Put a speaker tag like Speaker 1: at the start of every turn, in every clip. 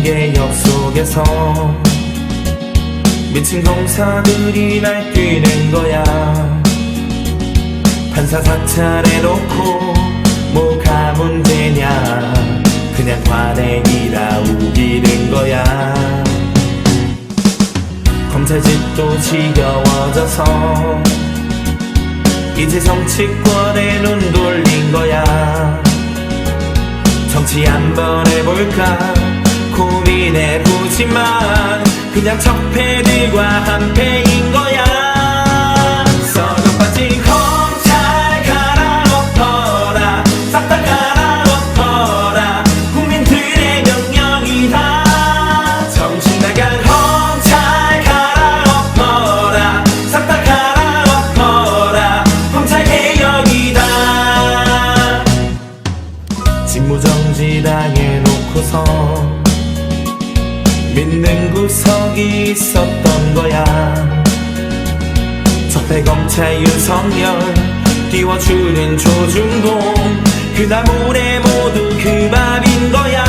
Speaker 1: 개혁 속에서 미친 검사들이 날뛰는 거야. 판사 사찰해놓고 뭐가 문제냐, 그냥 관행이라 우기는 거야. 검찰 짓도 지겨워져서 이제 정치권에 눈 돌린 거야. 정치 한번 해볼까 고민해보지만 그냥 적폐들과 한패인 거야. 썩어빠진 검찰 갈아엎어라, 싹 다 갈아엎어라, 국민들의 명령이다. 정신 나간 검찰 갈아엎어라, 싹 다 갈아엎어라, 검찰 개혁이다. 직무정지 당해놓고서 믿는 구석이 있었던 거야. 적폐검찰 윤석열 띄워주는 조중동, 그다음 올해 모두 그 밥인 거야.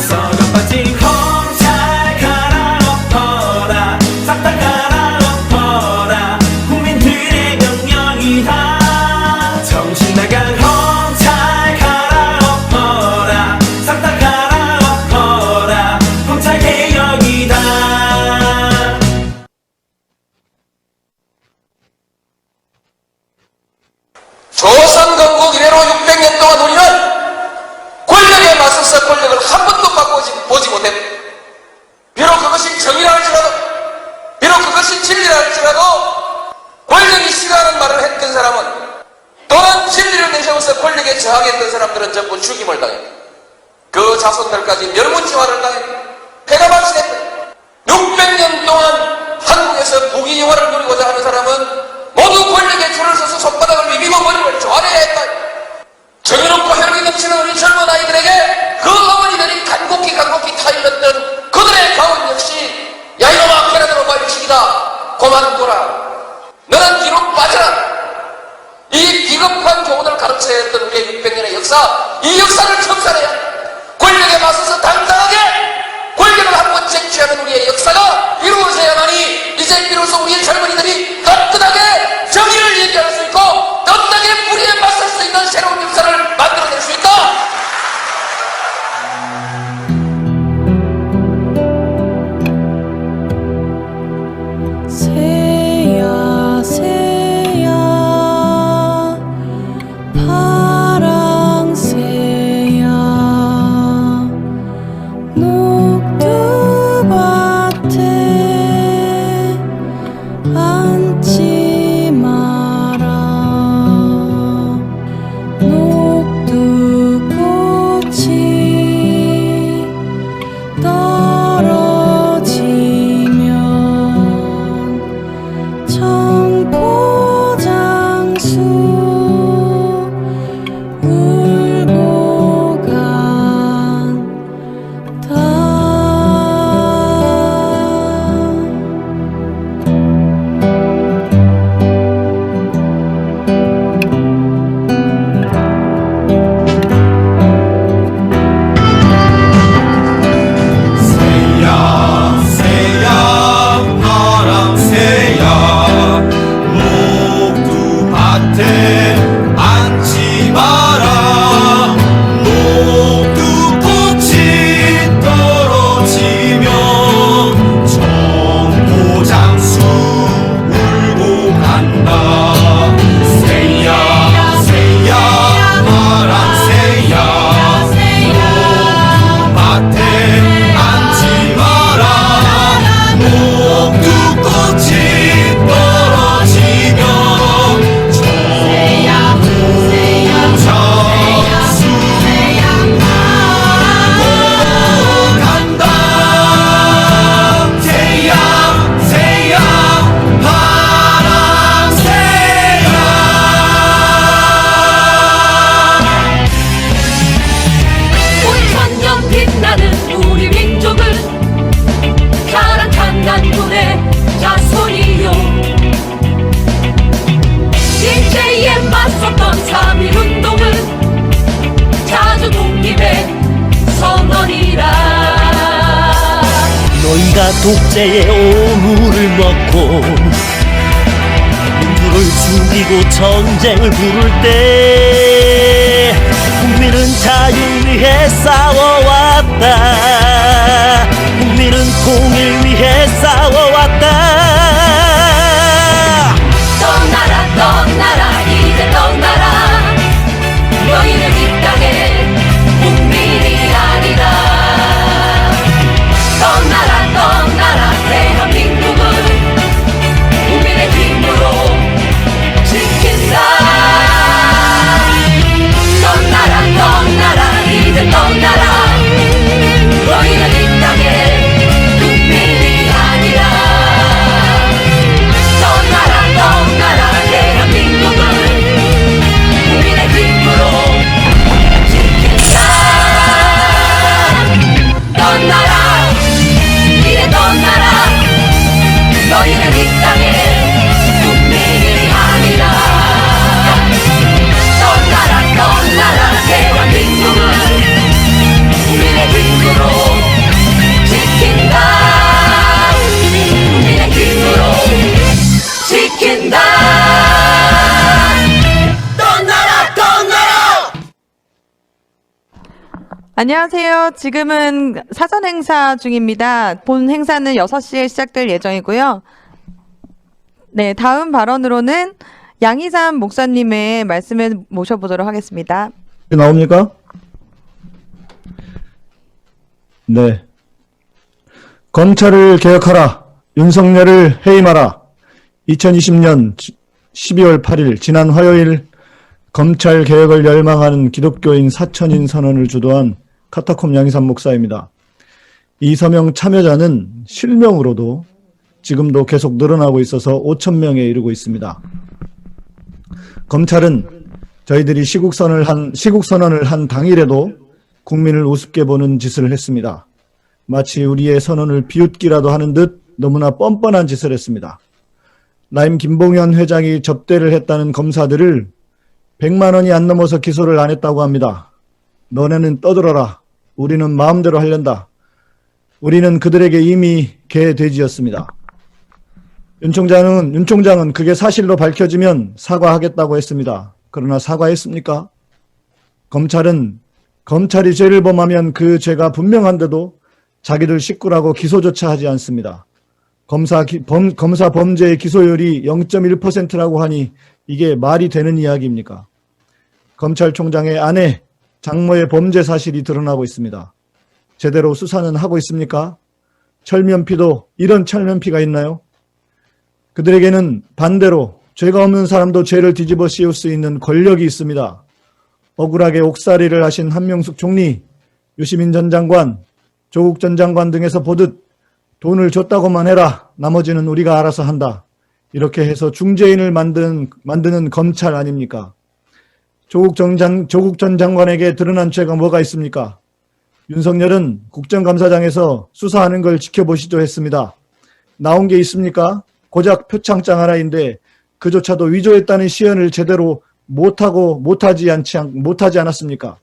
Speaker 1: 썩어빠진 검찰 갈아엎어라, 싹 다 갈아엎어라, 국민들의 명령이다. 정신 나간 검찰 갈아엎어라, 싹 다 갈아엎어라, 검찰 개혁이다.
Speaker 2: 조선 건국 이래로 600년 동안 우리는 권력에 맞서서 권력을 한 번도 바꿔보지 못했다. 비록 그것이 정의라 할지라도, 비록 그것이 진리라 할지라도 권력이 싫어하는 말을 했던 사람은, 또는 진리를 내세워서 권력에 저항했던 사람들은 전부 죽임을 당했다. 그 자손들까지 멸문지화를 당했다. 폐가 발생했다. 600년 동안 한국에서 부귀영화를 누리고자 하는 사람은 모두 권력에 줄을 서서 손바닥을 비비고 머리를 조아려야 했다. 정의롭고 혈기 넘치는 우리 젊은 아이들에게 그 어머니들이 간곡히 타일렀던 그들의 가운 역시, 야 이놈아 계란으로 말리시기다, 그만둬라, 너는 뒤로 빠져라. 이 비겁한 교훈을 가르쳐야 했던 우리의 600년의 역사, 이 역사를 청산해야 권력에 맞서서 당당하게 권력을 한번 쟁취하는 우리의 역사가 이루어져야만이 이제 비로소 우리의 젊은이들이 떳떳하게 정의를 얘기할 수 있고 떳떳하게 불의에 맞설 수 있는 새로운 역사를 만들어낼 수 있다.
Speaker 3: 새야 새야 파랑새야 녹두밭에 앉지
Speaker 4: 온갖 독재의 오물을 먹고 민주를 죽이고 전쟁을 부를 때 국민은 자유 위해 싸워왔다. 국민은 통일 위해 싸워왔다.
Speaker 5: 떠나라 떠나라 이제 떠나라. 너희는 이 땅의 국민이 아니다. 떠나라 떠나라. 대한민국은 국민의 힘으로 지킨다. 떠나라 떠나라 이제 떠나라. 너희는 이 땅의 국민이 아니다. 떠나라 떠나라. 대한민국은 국민의 힘으로 지킨다. 떠나라 이제 떠나라. 너희는 이 땅의 국민이 아니다. 떠나라 떠나라. 대한민국은 국민의 힘으로 지킨다. 국민의 힘으로 지킨다. 떠나라 떠나라.
Speaker 6: 안녕하세요. 지금은 사전 행사 중입니다. 본 행사는 6시에 시작될 예정이고요. 네, 다음 발언으로는 양희삼 목사님의 말씀을 모셔보도록 하겠습니다.
Speaker 7: 나옵니까? 네. 검찰을 개혁하라. 윤석열을 해임하라. 2020년 12월 8일 지난 화요일 검찰 개혁을 열망하는 기독교인 4천인 선언을 주도한 카타콤 양희삼 목사입니다. 이 서명 참여자는 실명으로도 지금도 계속 늘어나고 있어서 5천 명에 이르고 있습니다. 검찰은 저희들이 시국선언을 한 당일에도 국민을 우습게 보는 짓을 했습니다. 마치 우리의 선언을 비웃기라도 하는 듯 너무나 뻔뻔한 짓을 했습니다. 라임 김봉현 회장이 접대를 했다는 검사들을 100만 원이 안 넘어서 기소를 안 했다고 합니다. 너네는 떠들어라. 우리는 마음대로 하련다. 우리는 그들에게 이미 개돼지였습니다. 윤 총장은 그게 사실로 밝혀지면 사과하겠다고 했습니다. 그러나 사과했습니까? 검찰이 죄를 범하면 그 죄가 분명한데도 자기들 식구라고 기소조차 하지 않습니다. 검사 범죄의 기소율이 0.1%라고 하니 이게 말이 되는 이야기입니까? 검찰총장의 아내 장모의 범죄 사실이 드러나고 있습니다. 제대로 수사는 하고 있습니까? 철면피도 이런 철면피가 있나요? 그들에게는 반대로 죄가 없는 사람도 죄를 뒤집어 씌울 수 있는 권력이 있습니다. 억울하게 옥살이를 하신 한명숙 총리, 유시민 전 장관, 조국 전 장관 등에서 보듯 돈을 줬다고만 해라. 나머지는 우리가 알아서 한다. 이렇게 해서 중재인을 만드는 검찰 아닙니까? 조국 전 장관에게 드러난 죄가 뭐가 있습니까? 윤석열은 국정감사장에서 수사하는 걸 지켜보시죠 했습니다. 나온 게 있습니까? 고작 표창장 하나인데 그조차도 위조했다는 시연을 제대로 못하지 않았습니까?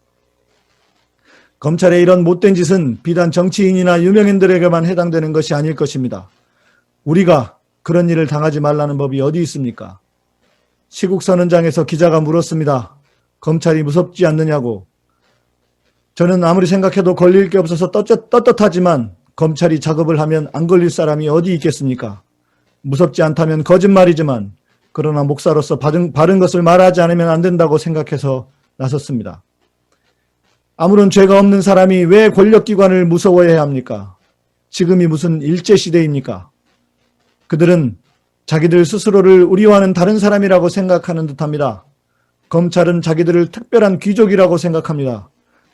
Speaker 7: 검찰의 이런 못된 짓은 비단 정치인이나 유명인들에게만 해당되는 것이 아닐 것입니다. 우리가 그런 일을 당하지 말라는 법이 어디 있습니까? 시국선언장에서 기자가 물었습니다. 검찰이 무섭지 않느냐고. 저는 아무리 생각해도 걸릴 게 없어서 떳떳하지만 검찰이 작업을 하면 안 걸릴 사람이 어디 있겠습니까? 무섭지 않다면 거짓말이지만 그러나 목사로서 바른 것을 말하지 않으면 안 된다고 생각해서 나섰습니다. 아무런 죄가 없는 사람이 왜 권력기관을 무서워해야 합니까? 지금이 무슨 일제시대입니까? 그들은 자기들 스스로를 우리와는 다른 사람이라고 생각하는 듯합니다. 검찰은 자기들을 특별한 귀족이라고 생각합니다.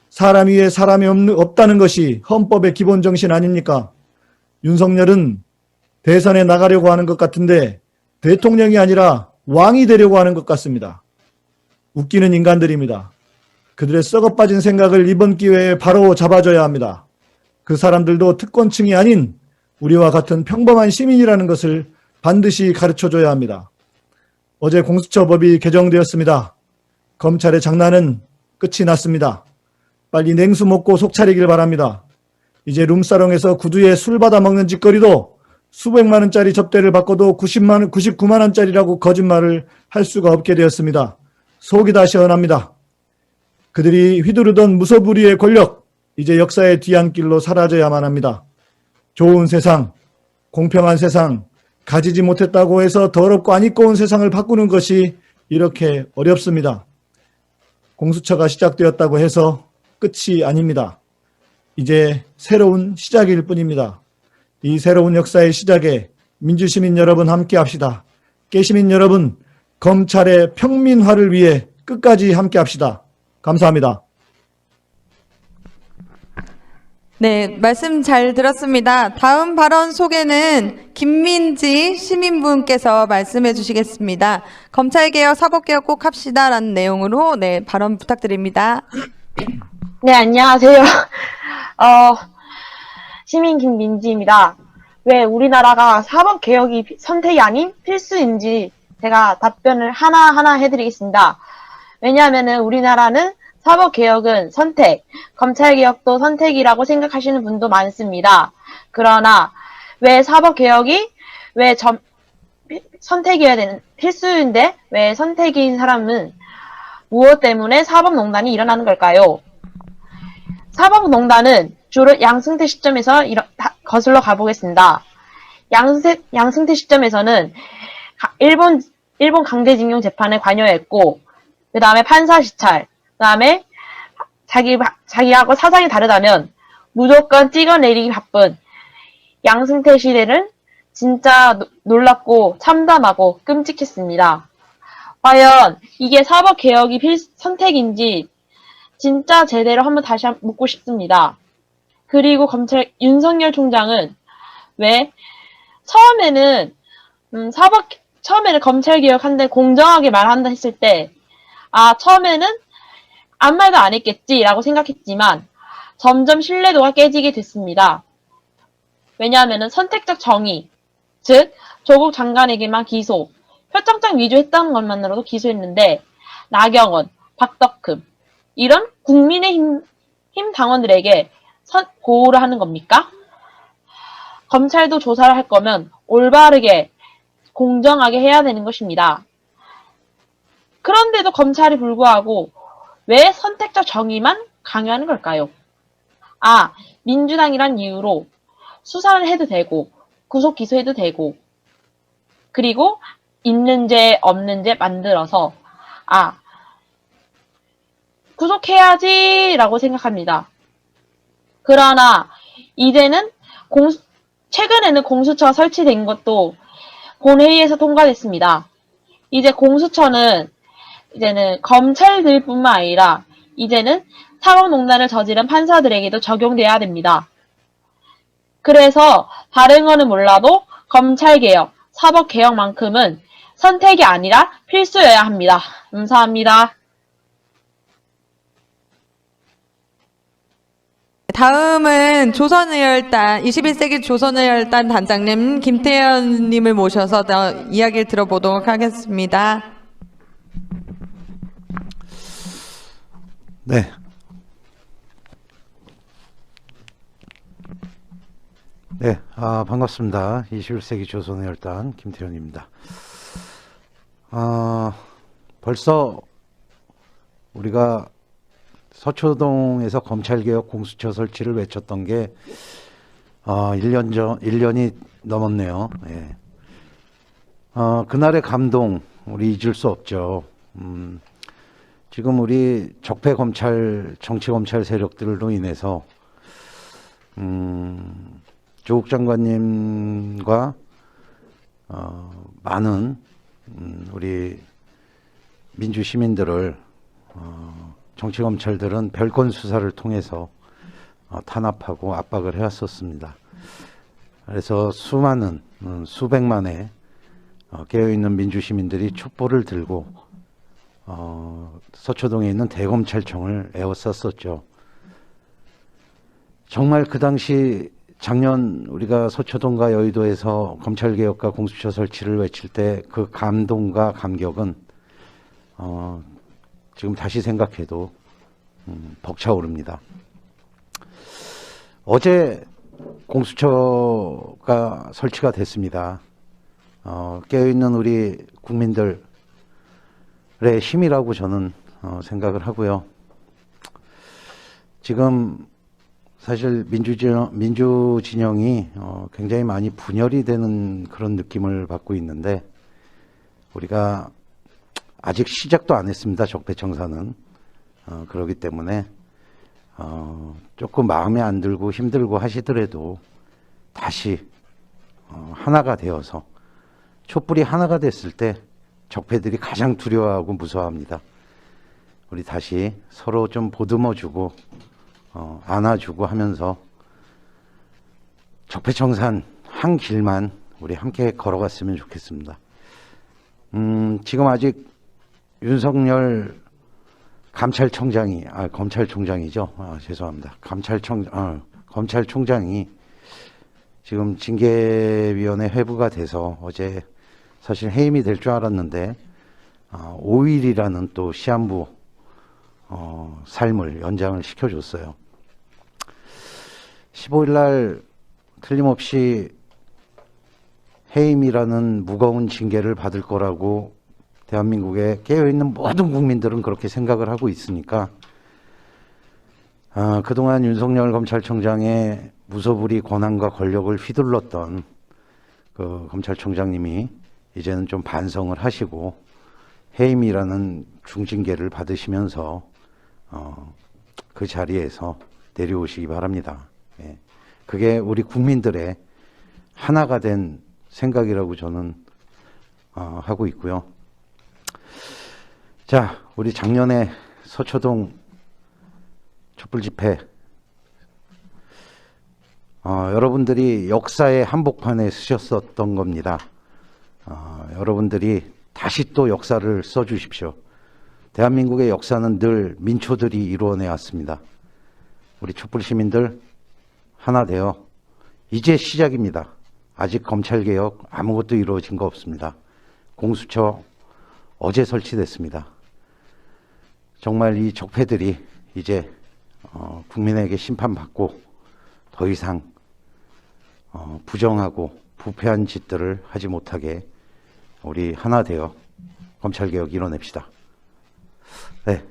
Speaker 7: 사람 위에 사람이 없다는 것이 헌법의 기본 정신 아닙니까? 윤석열은 대선에 나가려고 하는 것 같은데 대통령이 아니라 왕이 되려고 하는 것 같습니다. 웃기는 인간들입니다. 그들의 썩어빠진 생각을 이번 기회에 바로 잡아줘야 합니다. 그 사람들도 특권층이 아닌 우리와 같은 평범한 시민이라는 것을 반드시 가르쳐줘야 합니다. 어제 공수처법이 개정되었습니다. 검찰의 장난은 끝이 났습니다. 빨리 냉수 먹고 속 차리길 바랍니다. 이제 룸사롱에서 구두에 술 받아 먹는 짓거리도 수백만 원짜리 접대를 받고도 99만 원짜리라고 거짓말을 할 수가 없게 되었습니다. 속이 다 시원합니다. 그들이 휘두르던 무소불위의 권력, 이제 역사의 뒤안길로 사라져야만 합니다. 좋은 세상, 공평한 세상, 가지지 못했다고 해서 더럽고 안 입고 온 세상을 바꾸는 것이 이렇게 어렵습니다. 공수처가 시작되었다고 해서 끝이 아닙니다. 이제 새로운 시작일 뿐입니다. 이 새로운 역사의 시작에 민주시민 여러분 함께 합시다. 깨시민 여러분, 검찰의 평민화를 위해 끝까지 함께 합시다. 감사합니다.
Speaker 6: 네, 말씀 잘 들었습니다. 다음 발언 소개는 김민지 시민분께서 말씀해 주시겠습니다. 검찰개혁, 사법개혁 꼭 합시다라는 내용으로 네, 발언 부탁드립니다.
Speaker 8: 네, 안녕하세요. 시민 김민지입니다. 왜 우리나라가 사법개혁이 선택이 아닌 필수인지 제가 답변을 하나하나 해드리겠습니다. 왜냐하면은 우리나라는 사법개혁은 선택, 검찰개혁도 선택이라고 생각하시는 분도 많습니다. 그러나 왜 사법개혁이 선택이어야 되는 필수인데 왜 선택인 사람은 무엇 때문에 사법농단이 일어나는 걸까요? 사법농단은 주로 양승태 시점에서 거슬러 가보겠습니다. 양승태 시점에서는 일본 강제징용 재판에 관여했고, 그 다음에 판사 시찰, 그 다음에 자기하고 사상이 다르다면 무조건 찍어내리기 바쁜 양승태 시대는 진짜 놀랍고 참담하고 끔찍했습니다. 과연 이게 사법개혁이 선택인지 진짜 제대로 한번 다시 묻고 싶습니다. 그리고 윤석열 총장은 왜 처음에는 검찰개혁한데 공정하게 말한다 했을 때 처음에는 아무 말도 안 했겠지라고 생각했지만 점점 신뢰도가 깨지게 됐습니다. 왜냐하면 선택적 정의, 즉 조국 장관에게만 기소, 표창장 위조했다는 것만으로도 기소했는데 나경원, 박덕흠 이런 국민의힘 당원들에게 보호를 하는 겁니까? 검찰도 조사를 할 거면 올바르게 공정하게 해야 되는 것입니다. 그런데도 검찰이 불구하고 왜 선택적 정의만 강요하는 걸까요? 민주당이란 이유로 수사를 해도 되고 구속 기소해도 되고 그리고 있는 죄 없는 죄 만들어서 구속해야지 라고 생각합니다. 그러나 이제는 최근에는 공수처가 설치된 것도 본회의에서 통과됐습니다. 이제 공수처는 이제는 검찰들뿐만 아니라 이제는 사법농단을 저지른 판사들에게도 적용돼야 됩니다. 그래서 다른 거는 몰라도 검찰개혁, 사법개혁만큼은 선택이 아니라 필수여야 합니다. 감사합니다.
Speaker 6: 다음은 조선의열단 21세기 조선의열단 단장님 김태현님을 모셔서 이야기를 들어보도록 하겠습니다.
Speaker 9: 네. 네, 반갑습니다. 21세기 조선의열단 김태현입니다. 벌써 우리가 서초동에서 검찰개혁 공수처 설치를 외쳤던 게 1년이 넘었네요. 예. 그날의 감동 우리 잊을 수 없죠. 지금 우리 적폐 검찰, 정치 검찰 세력들로 인해서 조국 장관님과 많은 우리 민주 시민들을 정치 검찰들은 별건 수사를 통해서 탄압하고 압박을 해왔었습니다. 그래서 수많은 수백만의 깨어있는 민주 시민들이 촛불을 들고 서초동에 있는 대검찰청을 에워쌌었죠. 정말 그 당시 작년 우리가 서초동과 여의도에서 검찰개혁과 공수처 설치를 외칠 때 그 감동과 감격은 지금 다시 생각해도 벅차오릅니다. 어제 공수처가 설치가 됐습니다. 깨어있는 우리 국민들의 힘이라고 저는 생각을 하고요. 지금 사실 민주진영이 굉장히 많이 분열이 되는 그런 느낌을 받고 있는데, 우리가 아직 시작도 안 했습니다. 적폐청산은. 그렇기 때문에 조금 마음에 안 들고 힘들고 하시더라도 다시 하나가 되어서, 촛불이 하나가 됐을 때 적폐들이 가장 두려워하고 무서워합니다. 우리 다시 서로 좀 보듬어주고 안아주고 하면서 적폐청산 한 길만 우리 함께 걸어갔으면 좋겠습니다. 지금 아직 윤석열 검찰총장이죠. 죄송합니다. 검찰총장이 지금 징계위원회 회부가 돼서 어제 사실 해임이 될 줄 알았는데 5일이라는 또 시한부 삶을 연장을 시켜줬어요. 15일 날 틀림없이 해임이라는 무거운 징계를 받을 거라고 대한민국에 깨어있는 모든 국민들은 그렇게 생각을 하고 있으니까 그동안 윤석열 검찰총장의 무소불위 권한과 권력을 휘둘렀던 그 검찰총장님이 이제는 좀 반성을 하시고 해임이라는 중징계를 받으시면서 그 자리에서 내려오시기 바랍니다. 예. 그게 우리 국민들의 하나가 된 생각이라고 저는 하고 있고요. 자, 우리 작년에 서초동 촛불 집회, 여러분들이 역사의 한복판에 쓰셨었던 겁니다. 여러분들이 다시 또 역사를 써주십시오. 대한민국의 역사는 늘 민초들이 이루어내 왔습니다. 우리 촛불 시민들 하나 되어, 이제 시작입니다. 아직 검찰개혁 아무것도 이루어진 거 없습니다. 공수처 어제 설치됐습니다. 정말 이 적폐들이 이제 국민에게 심판받고 더 이상 부정하고 부패한 짓들을 하지 못하게 우리 하나 되어 검찰개혁 이뤄냅시다. 네,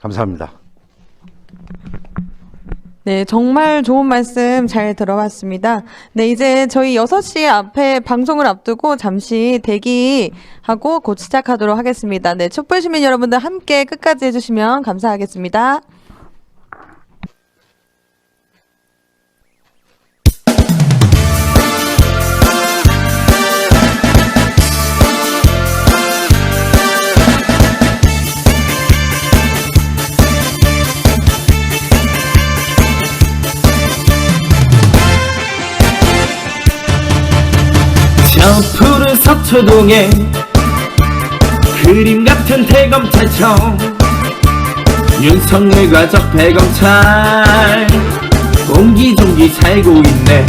Speaker 9: 감사합니다.
Speaker 6: 네, 정말 좋은 말씀 잘 들어봤습니다. 네, 이제 저희 6시 앞에 방송을 앞두고 잠시 대기하고 곧 시작하도록 하겠습니다. 네, 촛불시민 여러분들 함께 끝까지 해주시면 감사하겠습니다.
Speaker 1: 저 푸른 서초동에 그림 같은 대검찰청, 윤석열과 적폐검찰 옹기종기 살고 있네.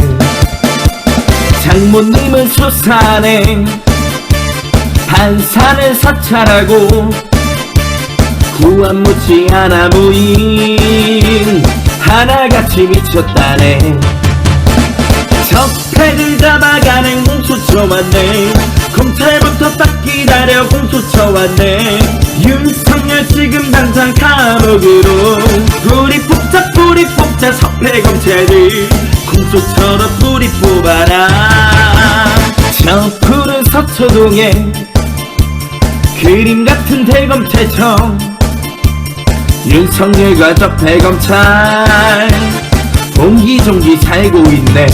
Speaker 1: 장모님은 수사네, 판사는 사찰하고 구원 묻지 않아 부인 하나같이 미쳤다네. 적폐를 잡아가는 공수처 왔네. 검찰부터 딱 기다려 공수처 왔네. 윤석열 지금 당장 감옥으로. 뿌리 뽑자 적폐 검찰들 공수처로 뿌리 뽑아라. 저 푸른 서초동에 그림 같은 대검찰청, 윤석열과 적폐 검찰 옹기종기 살고 있네.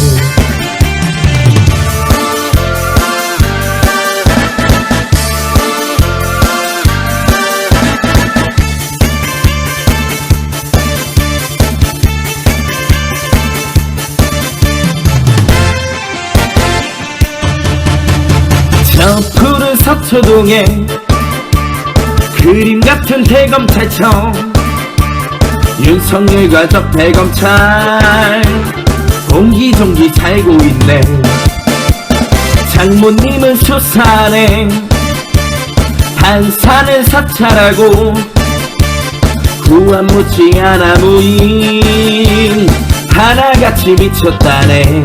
Speaker 1: 저 푸른 서초동에 그림 같은 대검찰청, 윤석열과 적폐검찰 옹기종기 살고 있네. 장모님은 수사네, 판사는 사찰하고 구원 묻지 않아 부인 하나같이 미쳤다네.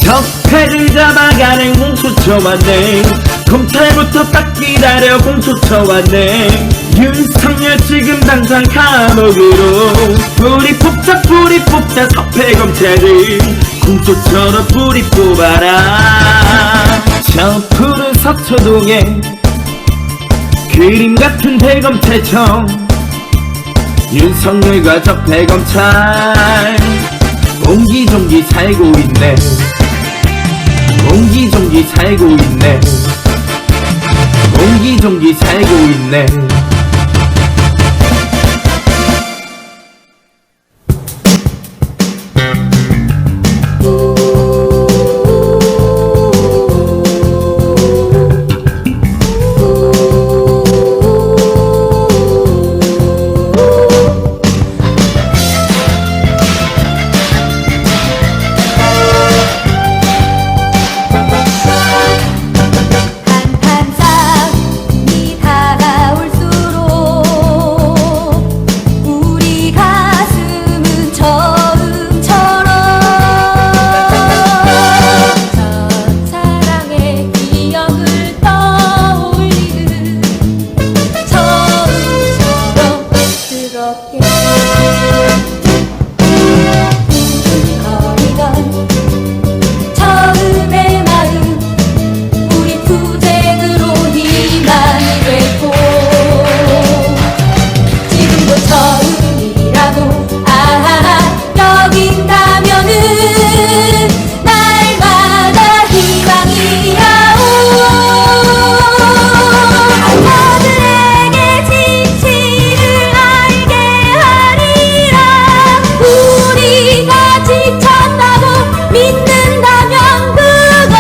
Speaker 1: 적폐를 잡아가는 공수처왔네. 검찰부터 딱 기다려 공수처왔네. 윤석열 지금 당장 감옥으로. 뿌리 뽑자 적폐 검찰을 공수처로 뿌리 뽑아라. 저 푸른 서초동에 그림 같은 대검찰청. 윤석열과 적폐 검찰 옹기종기 살고 있네. 옹기종기 살고 있네. 옹기종기 살고 있네.
Speaker 5: 한탄상이 다가올수록 우리 가슴은 처음처럼 첫사랑의 기억을 떠올리듯 처음처럼 뜨겁게 두근거리던 처음의 마음 우리 투쟁으로 희망이 됐고 지금도 처음이라고 여긴다면은 날마다 희망이야오. 저들에게 진실을 알게 하리라. 우리가 지쳤다고 믿는다면 그건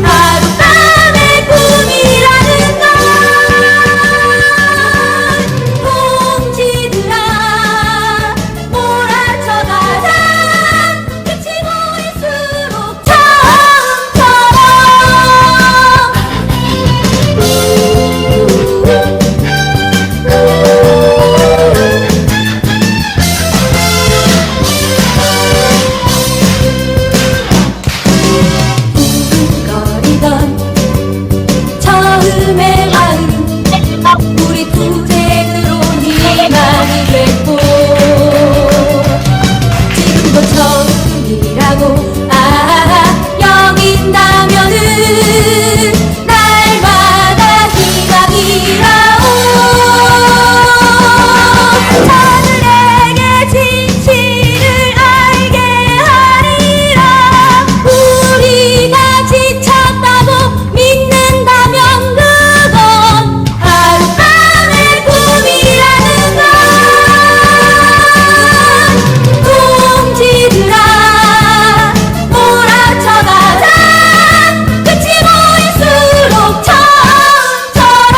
Speaker 5: 하룻밤의 꿈이라는 걸. 동지들아 몰아쳐가자. 끝이 보일수록 처음처럼. 두근거리던 처음의 마음 우리 투쟁으로 희망이 됐고 지금도 처음이라고 여긴다면은 날마다 희망이라오. 저들에게 진실을 알게 하리라. 우리가 지쳤다고 믿는다면 그건 하룻밤의 꿈이라는 걸. 동지들아 몰아쳐가자. 끝이 보일수록 처음처럼.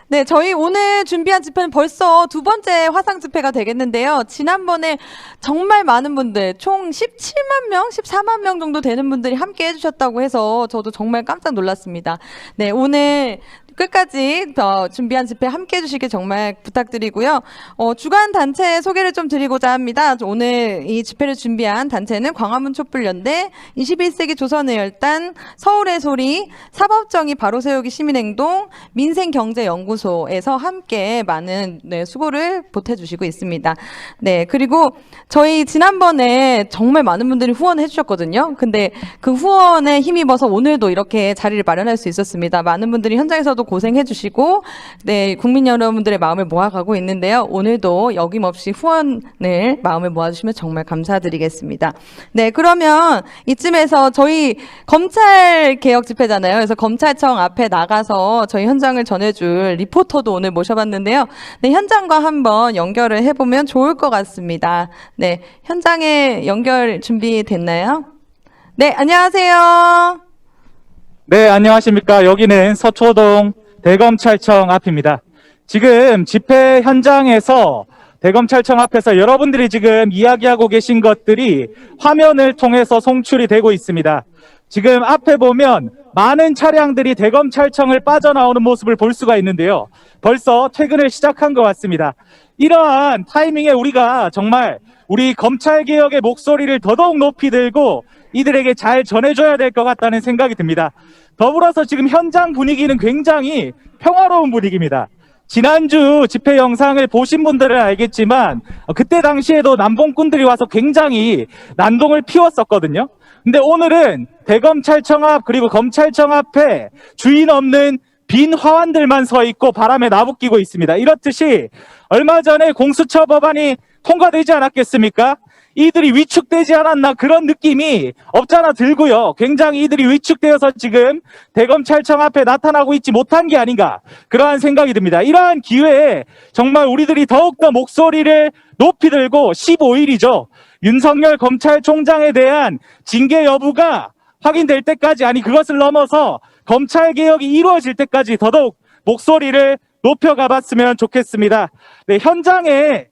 Speaker 6: 네, 저희 오늘 준비한 집회는 벌써 두 번째 화상 집회가 되겠는데요. 지난번에 정말 많은 분들, 총 17만 명, 14만 명 정도 되는 분들이 함께 해주셨다고 해서 저도 정말 깜짝 놀랐습니다. 네, 오늘 끝까지 준비한 집회 함께 해주시길 정말 부탁드리고요. 주간 단체 소개를 좀 드리고자 합니다. 오늘 이 집회를 준비한 단체는 광화문 촛불연대, 21세기 조선의 열단, 서울의 소리, 사법정의 바로세우기 시민행동, 민생경제연구소에서 함께 많은 수고를 보태주시고 있습니다. 네, 그리고 저희 지난번에 정말 많은 분들이 후원을 해주셨거든요. 근데 그 후원에 힘입어서 오늘도 이렇게 자리를 마련할 수 있었습니다. 많은 분들이 현장에서도 고생해주시고, 네, 국민 여러분들의 마음을 모아가고 있는데요. 오늘도 여김없이 후원을 마음을 모아주시면 정말 감사드리겠습니다. 네, 그러면 이쯤에서 저희 검찰 개혁 집회잖아요. 그래서 검찰청 앞에 나가서 저희 현장을 전해줄 리포터도 오늘 모셔봤는데요. 네, 현장과 한번 연결을 해보면 좋을 것 같습니다. 네, 현장에 연결 준비됐나요? 네, 안녕하세요.
Speaker 10: 네, 안녕하십니까. 여기는 서초동 대검찰청 앞입니다. 지금 집회 현장에서 대검찰청 앞에서 여러분들이 지금 이야기하고 계신 것들이 화면을 통해서 송출이 되고 있습니다. 지금 앞에 보면 많은 차량들이 대검찰청을 빠져나오는 모습을 볼 수가 있는데요. 벌써 퇴근을 시작한 것 같습니다. 이러한 타이밍에 우리가 정말 우리 검찰개혁의 목소리를 더더욱 높이 들고 이들에게 잘 전해줘야 될 것 같다는 생각이 듭니다. 더불어서 지금 현장 분위기는 굉장히 평화로운 분위기입니다. 지난주 집회 영상을 보신 분들은 알겠지만 그때 당시에도 남봉꾼들이 와서 굉장히 난동을 피웠었거든요. 근데 오늘은 대검찰청 앞 그리고 검찰청 앞에 주인 없는 빈 화환들만 서 있고 바람에 나부끼고 있습니다. 이렇듯이 얼마 전에 공수처 법안이 통과되지 않았겠습니까? 이들이 위축되지 않았나 그런 느낌이 없잖아 들고요. 굉장히 이들이 위축되어서 지금 대검찰청 앞에 나타나고 있지 못한 게 아닌가 그러한 생각이 듭니다. 이러한 기회에 정말 우리들이 더욱더 목소리를 높이 들고 15일이죠. 윤석열 검찰총장에 대한 징계 여부가 확인될 때까지 아니 그것을 넘어서 검찰개혁이 이루어질 때까지 더더욱 목소리를 높여가 봤으면 좋겠습니다. 현장에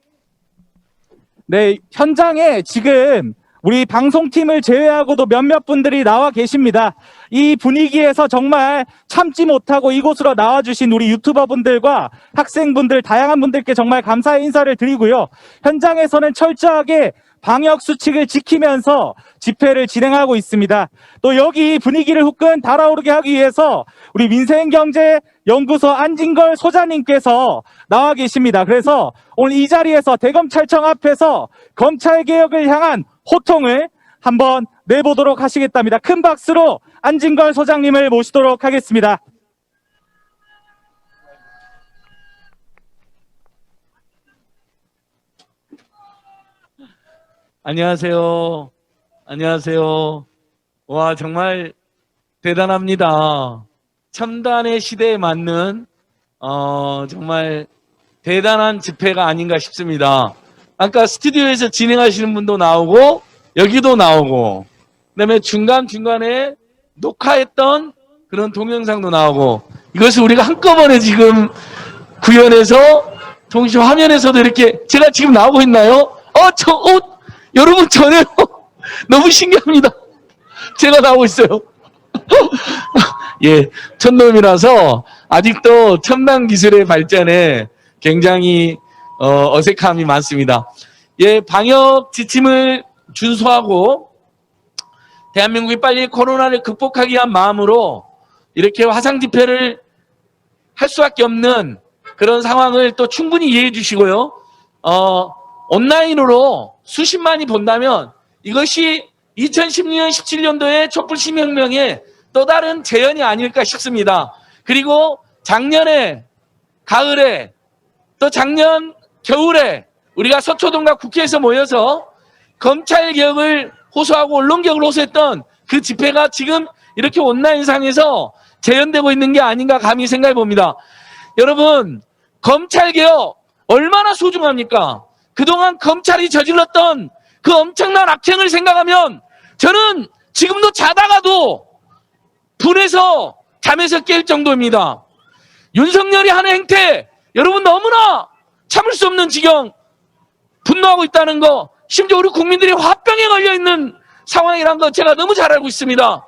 Speaker 10: 지금 우리 방송팀을 제외하고도 몇몇 분들이 나와 계십니다. 이 분위기에서 정말 참지 못하고 이곳으로 나와주신 우리 유튜버 분들과 학생분들, 다양한 분들께 정말 감사의 인사를 드리고요. 현장에서는 철저하게 방역 수칙을 지키면서 집회를 진행하고 있습니다. 또 여기 분위기를 후끈 달아오르게 하기 위해서 우리 민생경제연구소 안진걸 소장님께서 나와 계십니다. 그래서 오늘 이 자리에서 대검찰청 앞에서 검찰개혁을 향한 호통을 한번 내보도록 하시겠답니다. 큰 박수로 안진걸 소장님을 모시도록 하겠습니다.
Speaker 11: 안녕하세요. 안녕하세요. 와, 정말 대단합니다. 첨단의 시대에 맞는 정말 대단한 집회가 아닌가 싶습니다. 아까 스튜디오에서 진행하시는 분도 나오고 여기도 나오고 그다음에 중간중간에 녹화했던 그런 동영상도 나오고 이것을 우리가 한꺼번에 지금 구현해서 동시에 화면에서도 이렇게 제가 지금 나오고 있나요? 여러분 전혀요. 너무 신기합니다. 제가 나오고 있어요. 예, 촌놈이라서 아직도 첨단 기술의 발전에 굉장히 어색함이 많습니다. 예, 방역 지침을 준수하고 대한민국이 빨리 코로나를 극복하기 위한 마음으로 이렇게 화상 집회를 할 수밖에 없는 그런 상황을 또 충분히 이해해 주시고요. 온라인으로 수십만이 본다면 이것이 2016년, 17년도의 촛불 시민혁명의 또 다른 재현이 아닐까 싶습니다. 그리고 작년에 가을에 또 작년 겨울에 우리가 서초동과 국회에서 모여서 검찰개혁을 호소하고 언론개혁을 호소했던 그 집회가 지금 이렇게 온라인상에서 재현되고 있는 게 아닌가 감히 생각해 봅니다. 여러분, 검찰개혁 얼마나 소중합니까? 그동안 검찰이 저질렀던 그 엄청난 악행을 생각하면 저는 지금도 자다가도 분해서 잠에서 깰 정도입니다. 윤석열이 하는 행태 여러분 너무나 참을 수 없는 지경 분노하고 있다는 거 심지어 우리 국민들이 화병에 걸려있는 상황이란 거 제가 너무 잘 알고 있습니다.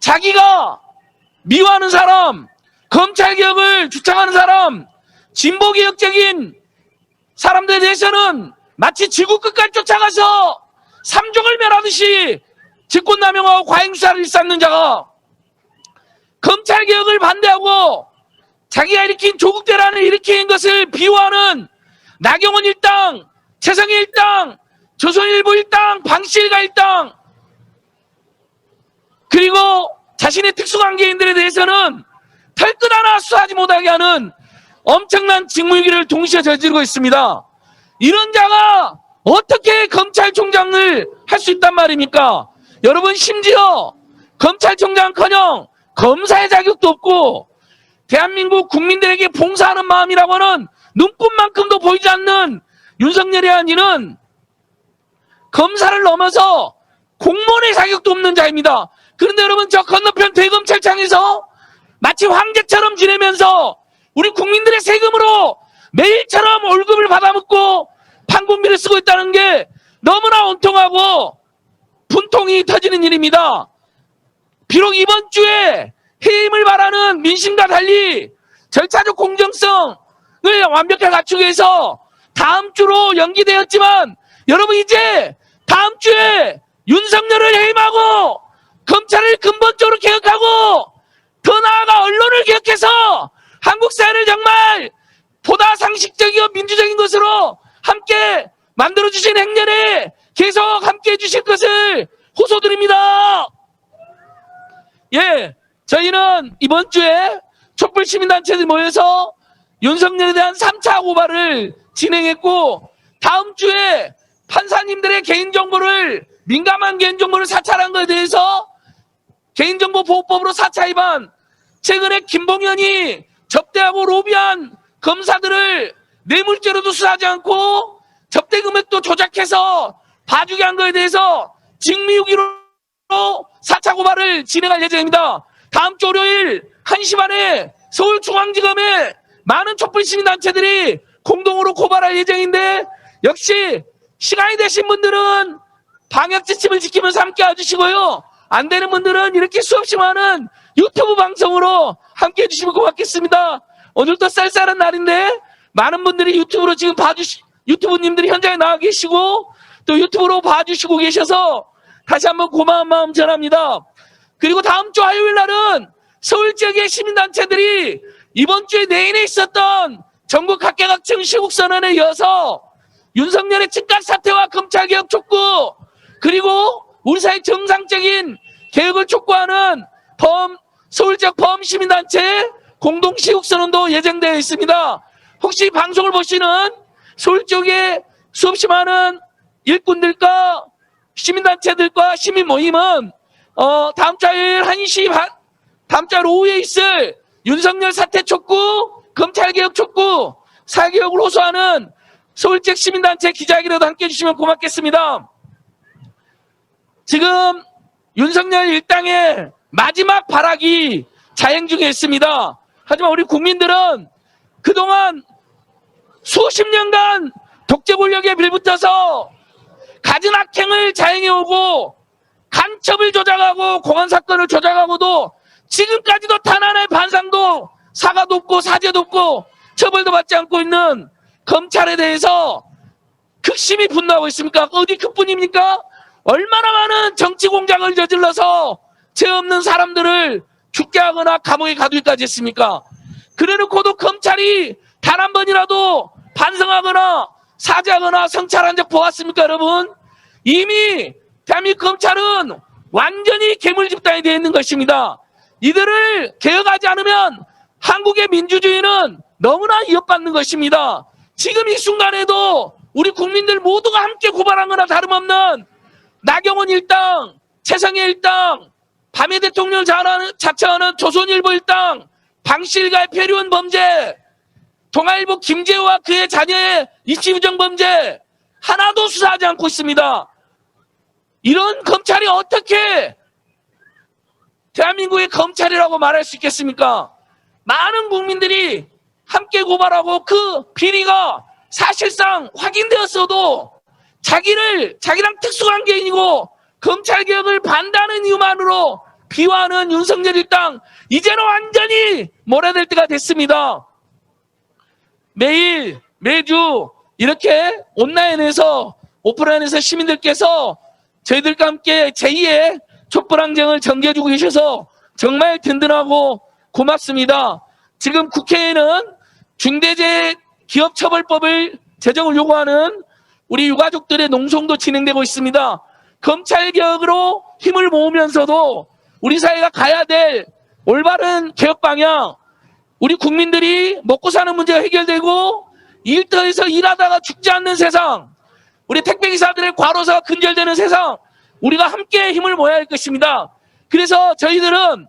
Speaker 11: 자기가 미워하는 사람 검찰개혁을 주창하는 사람 진보개혁적인 사람들에 대해서는 마치 지구 끝까지 쫓아가서 삼종을 멸하듯이 직권남용하고 과잉수사를 일삼는 자가 검찰개혁을 반대하고 자기가 일으킨 조국 대란을 일으킨 것을 비호하는 나경원 일당, 최성희 일당, 조선일보 일당, 방실가 일당 그리고 자신의 특수관계인들에 대해서는 털끝 하나 수사하지 못하게 하는 엄청난 직무유기를 동시에 저지르고 있습니다. 이런 자가 어떻게 검찰총장을 할 수 있단 말입니까? 여러분 심지어 검찰총장커녕 검사의 자격도 없고 대한민국 국민들에게 봉사하는 마음이라고는 눈꽃만큼도 보이지 않는 윤석열이라는 이는 검사를 넘어서 공무원의 자격도 없는 자입니다. 그런데 여러분 저 건너편 대검찰청에서 마치 황제처럼 지내면서 우리 국민들의 세금으로 매일처럼 월급을 받아먹고 판공비를 쓰고 있다는 게 너무나 온통하고 분통이 터지는 일입니다. 비록 이번 주에 해임을 바라는 민심과 달리 절차적 공정성을 완벽하게 갖추기 위해서 다음 주로 연기되었지만 여러분 이제 다음 주에 윤석열을 해임하고 검찰을 근본적으로 개혁하고 더 나아가 언론을 개혁해서 한국 사회를 정말 보다 상식적이고 민주적인 것으로 함께 만들어주신 행렬에 계속 함께 해주실 것을 호소드립니다. 예, 저희는 이번 주에 촛불 시민단체들이 모여서 윤석열에 대한 3차 고발을 진행했고 다음 주에 판사님들의 개인정보를 민감한 개인정보를 사찰한 것에 대해서 개인정보보호법으로 4차 위반, 최근에 김봉현이 접대하고 로비한 검사들을 뇌물죄로도 수사하지 않고 접대 금액도 조작해서 봐주게 한 것에 대해서 직무유기로 4차 고발을 진행할 예정입니다. 다음 주 월요일 1시 반에 서울중앙지검에 많은 촛불 시민단체들이 공동으로 고발할 예정인데 역시 시간이 되신 분들은 방역지침을 지키면서 함께 와주시고요. 안 되는 분들은 이렇게 수없이 많은 유튜브 방송으로 함께 해주시면 고맙겠습니다. 오늘도 쌀쌀한 날인데 많은 분들이 유튜브로 지금 유튜브님들이 현장에 나와 계시고 또 유튜브로 봐주시고 계셔서 다시 한번 고마운 마음 전합니다. 그리고 다음 주 화요일 날은 서울 지역의 시민단체들이 이번 주에 내인에 있었던 전국 각계각층 시국선언에 이어서 윤석열의 즉각 사퇴와 검찰개혁 촉구 그리고 우리 사회 정상적인 개혁을 촉구하는 서울 지역 범시민단체 공동시국선언도 예정되어 있습니다. 혹시 방송을 보시는 서울 지역의 수없이 많은 일꾼들과 시민단체들과 시민 모임은 다음 주 화요일 1시 반, 다음 주 오후에 있을 윤석열 사퇴 촉구, 검찰개혁 촉구, 사개혁을 호소하는 서울 지역 시민단체 기자회견에도 함께해 주시면 고맙겠습니다. 지금 윤석열 일당의 마지막 발악이 자행 중에 있습니다. 하지만 우리 국민들은 그동안 수십 년간 독재 권력에 빌붙어서 갖은 악행을 자행해오고 간첩을 조작하고 공안사건을 조작하고도 지금까지도 단 하나의 반상도 사과도 없고 사죄도 없고 처벌도 받지 않고 있는 검찰에 대해서 극심히 분노하고 있습니까? 어디 그뿐입니까? 얼마나 많은 정치 공작을 저질러서 죄 없는 사람들을 죽게 하거나 감옥에 가두기까지 했습니까? 그래놓고도 검찰이 단 한 번이라도 반성하거나 사죄하거나 성찰한 적 보았습니까, 여러분? 이미 대한민국 검찰은 완전히 괴물 집단이 되어 있는 것입니다. 이들을 개혁하지 않으면 한국의 민주주의는 너무나 위협받는 것입니다. 지금 이 순간에도 우리 국민들 모두가 함께 고발한 거나 다름없는 나경원 일당, 최성해 일당, 밤의 대통령을 자처하는 조선일보 일당, 방씨 일가의 폐륜 범죄, 동아일보 김재호와 그의 자녀의 입시부정 범죄 하나도 수사하지 않고 있습니다. 이런 검찰이 어떻게 대한민국의 검찰이라고 말할 수 있겠습니까? 많은 국민들이 함께 고발하고 그 비리가 사실상 확인되었어도 자기랑 특수관계인이고 검찰개혁을 반대하는 이유만으로 비화하는 윤석열 일당 이제는 완전히 몰아낼 때가 됐습니다. 매주 이렇게 온라인에서 오프라인에서 시민들께서 저희들과 함께 제2의 촛불항쟁을 전개해주고 계셔서 정말 든든하고 고맙습니다. 지금 국회에는 중대재해기업처벌법을 제정을 요구하는 우리 유가족들의 농성도 진행되고 있습니다. 검찰개혁으로 힘을 모으면서도 우리 사회가 가야 될 올바른 개혁 방향, 우리 국민들이 먹고 사는 문제가 해결되고 일터에서 일하다가 죽지 않는 세상, 우리 택배기사들의 과로사가 근절되는 세상, 우리가 함께 힘을 모아야 할 것입니다. 그래서 저희들은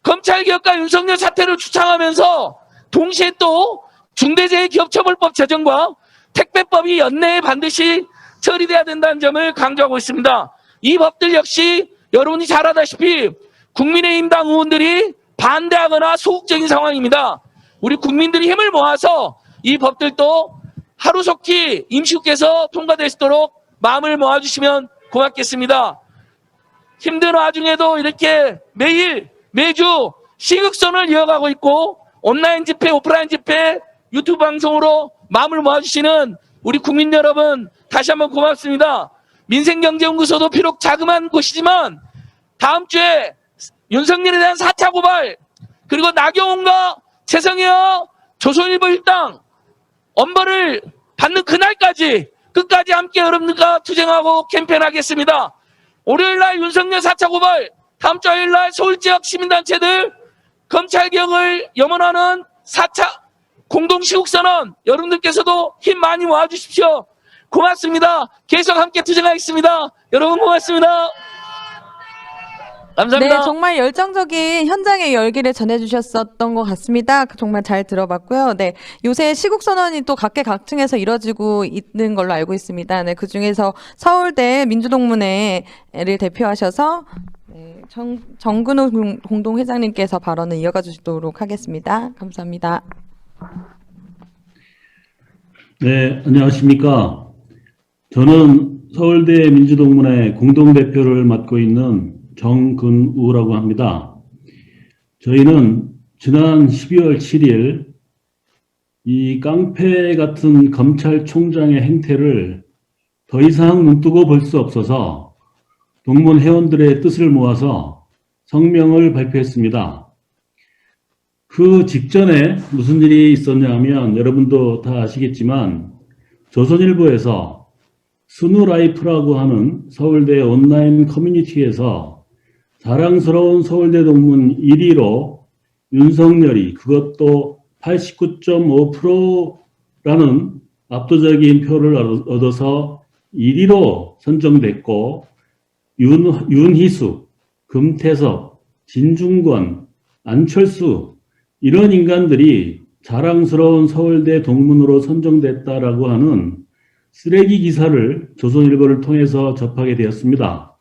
Speaker 11: 검찰개혁과 윤석열 사퇴를 주창하면서 동시에 또 중대재해기업처벌법 제정과 택배법이 연내에 반드시 처리돼야 된다는 점을 강조하고 있습니다. 이 법들 역시 여러분이 잘 알다시피 국민의힘당 의원들이 반대하거나 소극적인 상황입니다. 우리 국민들이 힘을 모아서 이 법들도 하루속히 임시국회에서 통과될 수 있도록 마음을 모아주시면 고맙겠습니다. 힘든 와중에도 이렇게 매주 시국선을 이어가고 있고 온라인 집회, 오프라인 집회, 유튜브 방송으로 마음을 모아주시는 우리 국민 여러분 다시 한번 고맙습니다. 민생경제연구소도 비록 자그마한 곳이지만 다음 주에 윤석열에 대한 4차 고발 그리고 나경원과 최성희와 조선일보 일당 엄벌을 받는 그날까지 끝까지 함께 여러분들과 투쟁하고 캠페인하겠습니다. 월요일날 윤석열 4차 고발, 다음 주 화요일날 서울지역 시민단체들 검찰개혁을 염원하는 4차 공동시국선언 여러분들께서도 힘 많이 모아주십시오. 고맙습니다. 계속 함께 투쟁하겠습니다. 여러분 고맙습니다. 감사합니다.
Speaker 6: 네, 정말 열정적인 현장의 열기를 전해주셨었던 것 같습니다. 정말 잘 들어봤고요. 네, 요새 시국선언이 또 각계각층에서 이뤄지고 있는 걸로 알고 있습니다. 네, 그 중에서 서울대 민주동문회를 대표하셔서 네, 정근호 공동회장님께서 발언을 이어가 주시도록 하겠습니다. 감사합니다.
Speaker 12: 네, 안녕하십니까. 저는 서울대 민주동문회 공동대표를 맡고 있는 정근우라고 합니다. 저희는 지난 12월 7일 이 깡패 같은 검찰총장의 행태를 더 이상 눈뜨고 볼 수 없어서 동문 회원들의 뜻을 모아서 성명을 발표했습니다. 그 직전에 무슨 일이 있었냐 하면 여러분도 다 아시겠지만 조선일보에서 스누라이프라고 하는 서울대 온라인 커뮤니티에서 자랑스러운 서울대 동문 1위로 윤석열이 그것도 89.5%라는 압도적인 표를 얻어서 1위로 선정됐고 윤희숙, 금태섭, 진중권, 안철수 이런 인간들이 자랑스러운 서울대 동문으로 선정됐다라고 하는 쓰레기 기사를 조선일보를 통해서 접하게 되었습니다.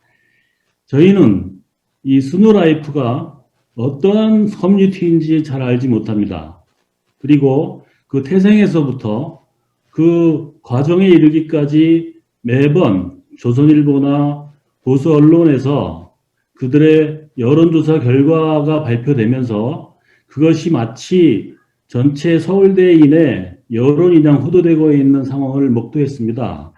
Speaker 12: 저희는 이 스누라이프가 어떠한 커뮤니티인지 잘 알지 못합니다. 그리고 그 태생에서부터 그 과정에 이르기까지 매번 조선일보나 보수 언론에서 그들의 여론조사 결과가 발표되면서 그것이 마치 전체 서울대인의 여론이랑 호도되고 있는 상황을 목도했습니다.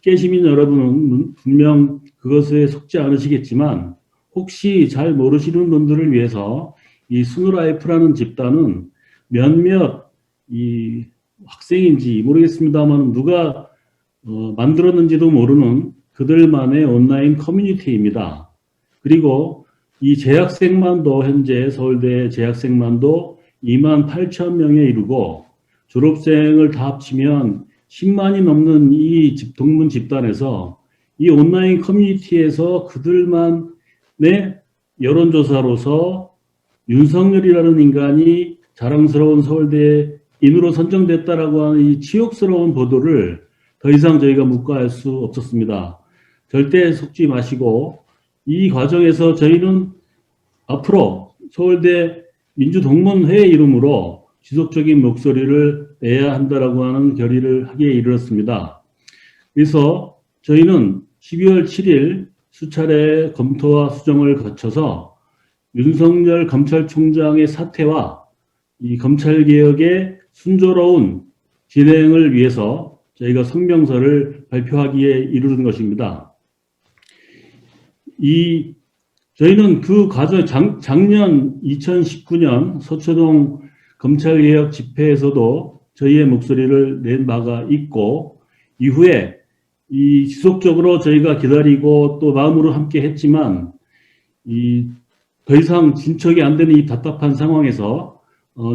Speaker 12: 깨시민 여러분은 분명 그것에 속지 않으시겠지만 혹시 잘 모르시는 분들을 위해서 이 스누라이프라는 집단은 몇몇 이 학생인지 모르겠습니다만 누가 만들었는지도 모르는 그들만의 온라인 커뮤니티입니다. 그리고 이 재학생만도 현재 서울대 재학생만도 28,000명에 이르고 졸업생을 다 합치면 10만이 넘는 이 동문 집단에서 이 온라인 커뮤니티에서 그들만의 여론조사로서 윤석열이라는 인간이 자랑스러운 서울대인으로 선정됐다라고 하는 이 치욕스러운 보도를 더 이상 저희가 묵과할 수 없었습니다. 절대 속지 마시고 이 과정에서 저희는 앞으로 서울대 민주동문회 이름으로 지속적인 목소리를 내야 한다라고 하는 결의를 하기에 이르렀습니다. 그래서 저희는 12월 7일 수차례 검토와 수정을 거쳐서 윤석열 검찰총장의 사퇴와 이 검찰개혁의 순조로운 진행을 위해서 저희가 성명서를 발표하기에 이르는 것입니다. 저희는 그 과정, 작년 2019년 서초동 검찰개혁 집회에서도 저희의 목소리를 낸 바가 있고, 이후에 지속적으로 저희가 기다리고 또 마음으로 함께 했지만, 더 이상 진척이 안 되는 이 답답한 상황에서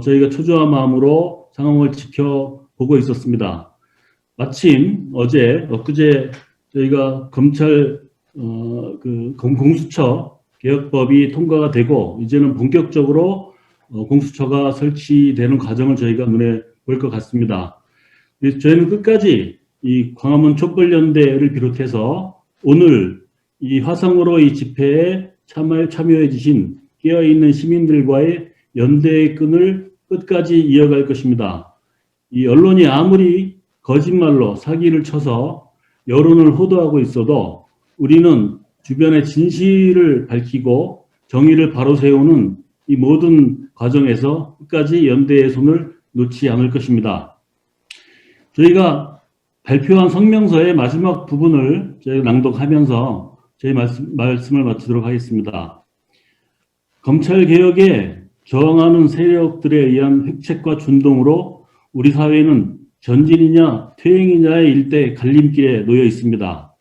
Speaker 12: 저희가 초조한 마음으로 상황을 지켜보고 있었습니다. 마침 엊그제 저희가 검찰 공수처 개혁법이 통과가 되고 이제는 본격적으로 공수처가 설치되는 과정을 저희가 눈에 볼 것 같습니다. 그래서 저희는 끝까지 이 광화문 촛불연대를 비롯해서 오늘 이 화성으로 이 집회에 참여해 주신 깨어있는 시민들과의 연대의 끈을 끝까지 이어갈 것입니다. 이 언론이 아무리 거짓말로 사기를 쳐서 여론을 호도하고 있어도 우리는 주변의 진실을 밝히고 정의를 바로 세우는 이 모든 과정에서 끝까지 연대의 손을 놓지 않을 것입니다. 저희가 발표한 성명서의 마지막 부분을 저희가 낭독하면서 저희 말씀을 마치도록 하겠습니다. 검찰개혁에 저항하는 세력들에 의한 획책과 준동으로 우리 사회는 전진이냐 퇴행이냐의 일대 갈림길에 놓여 있습니다.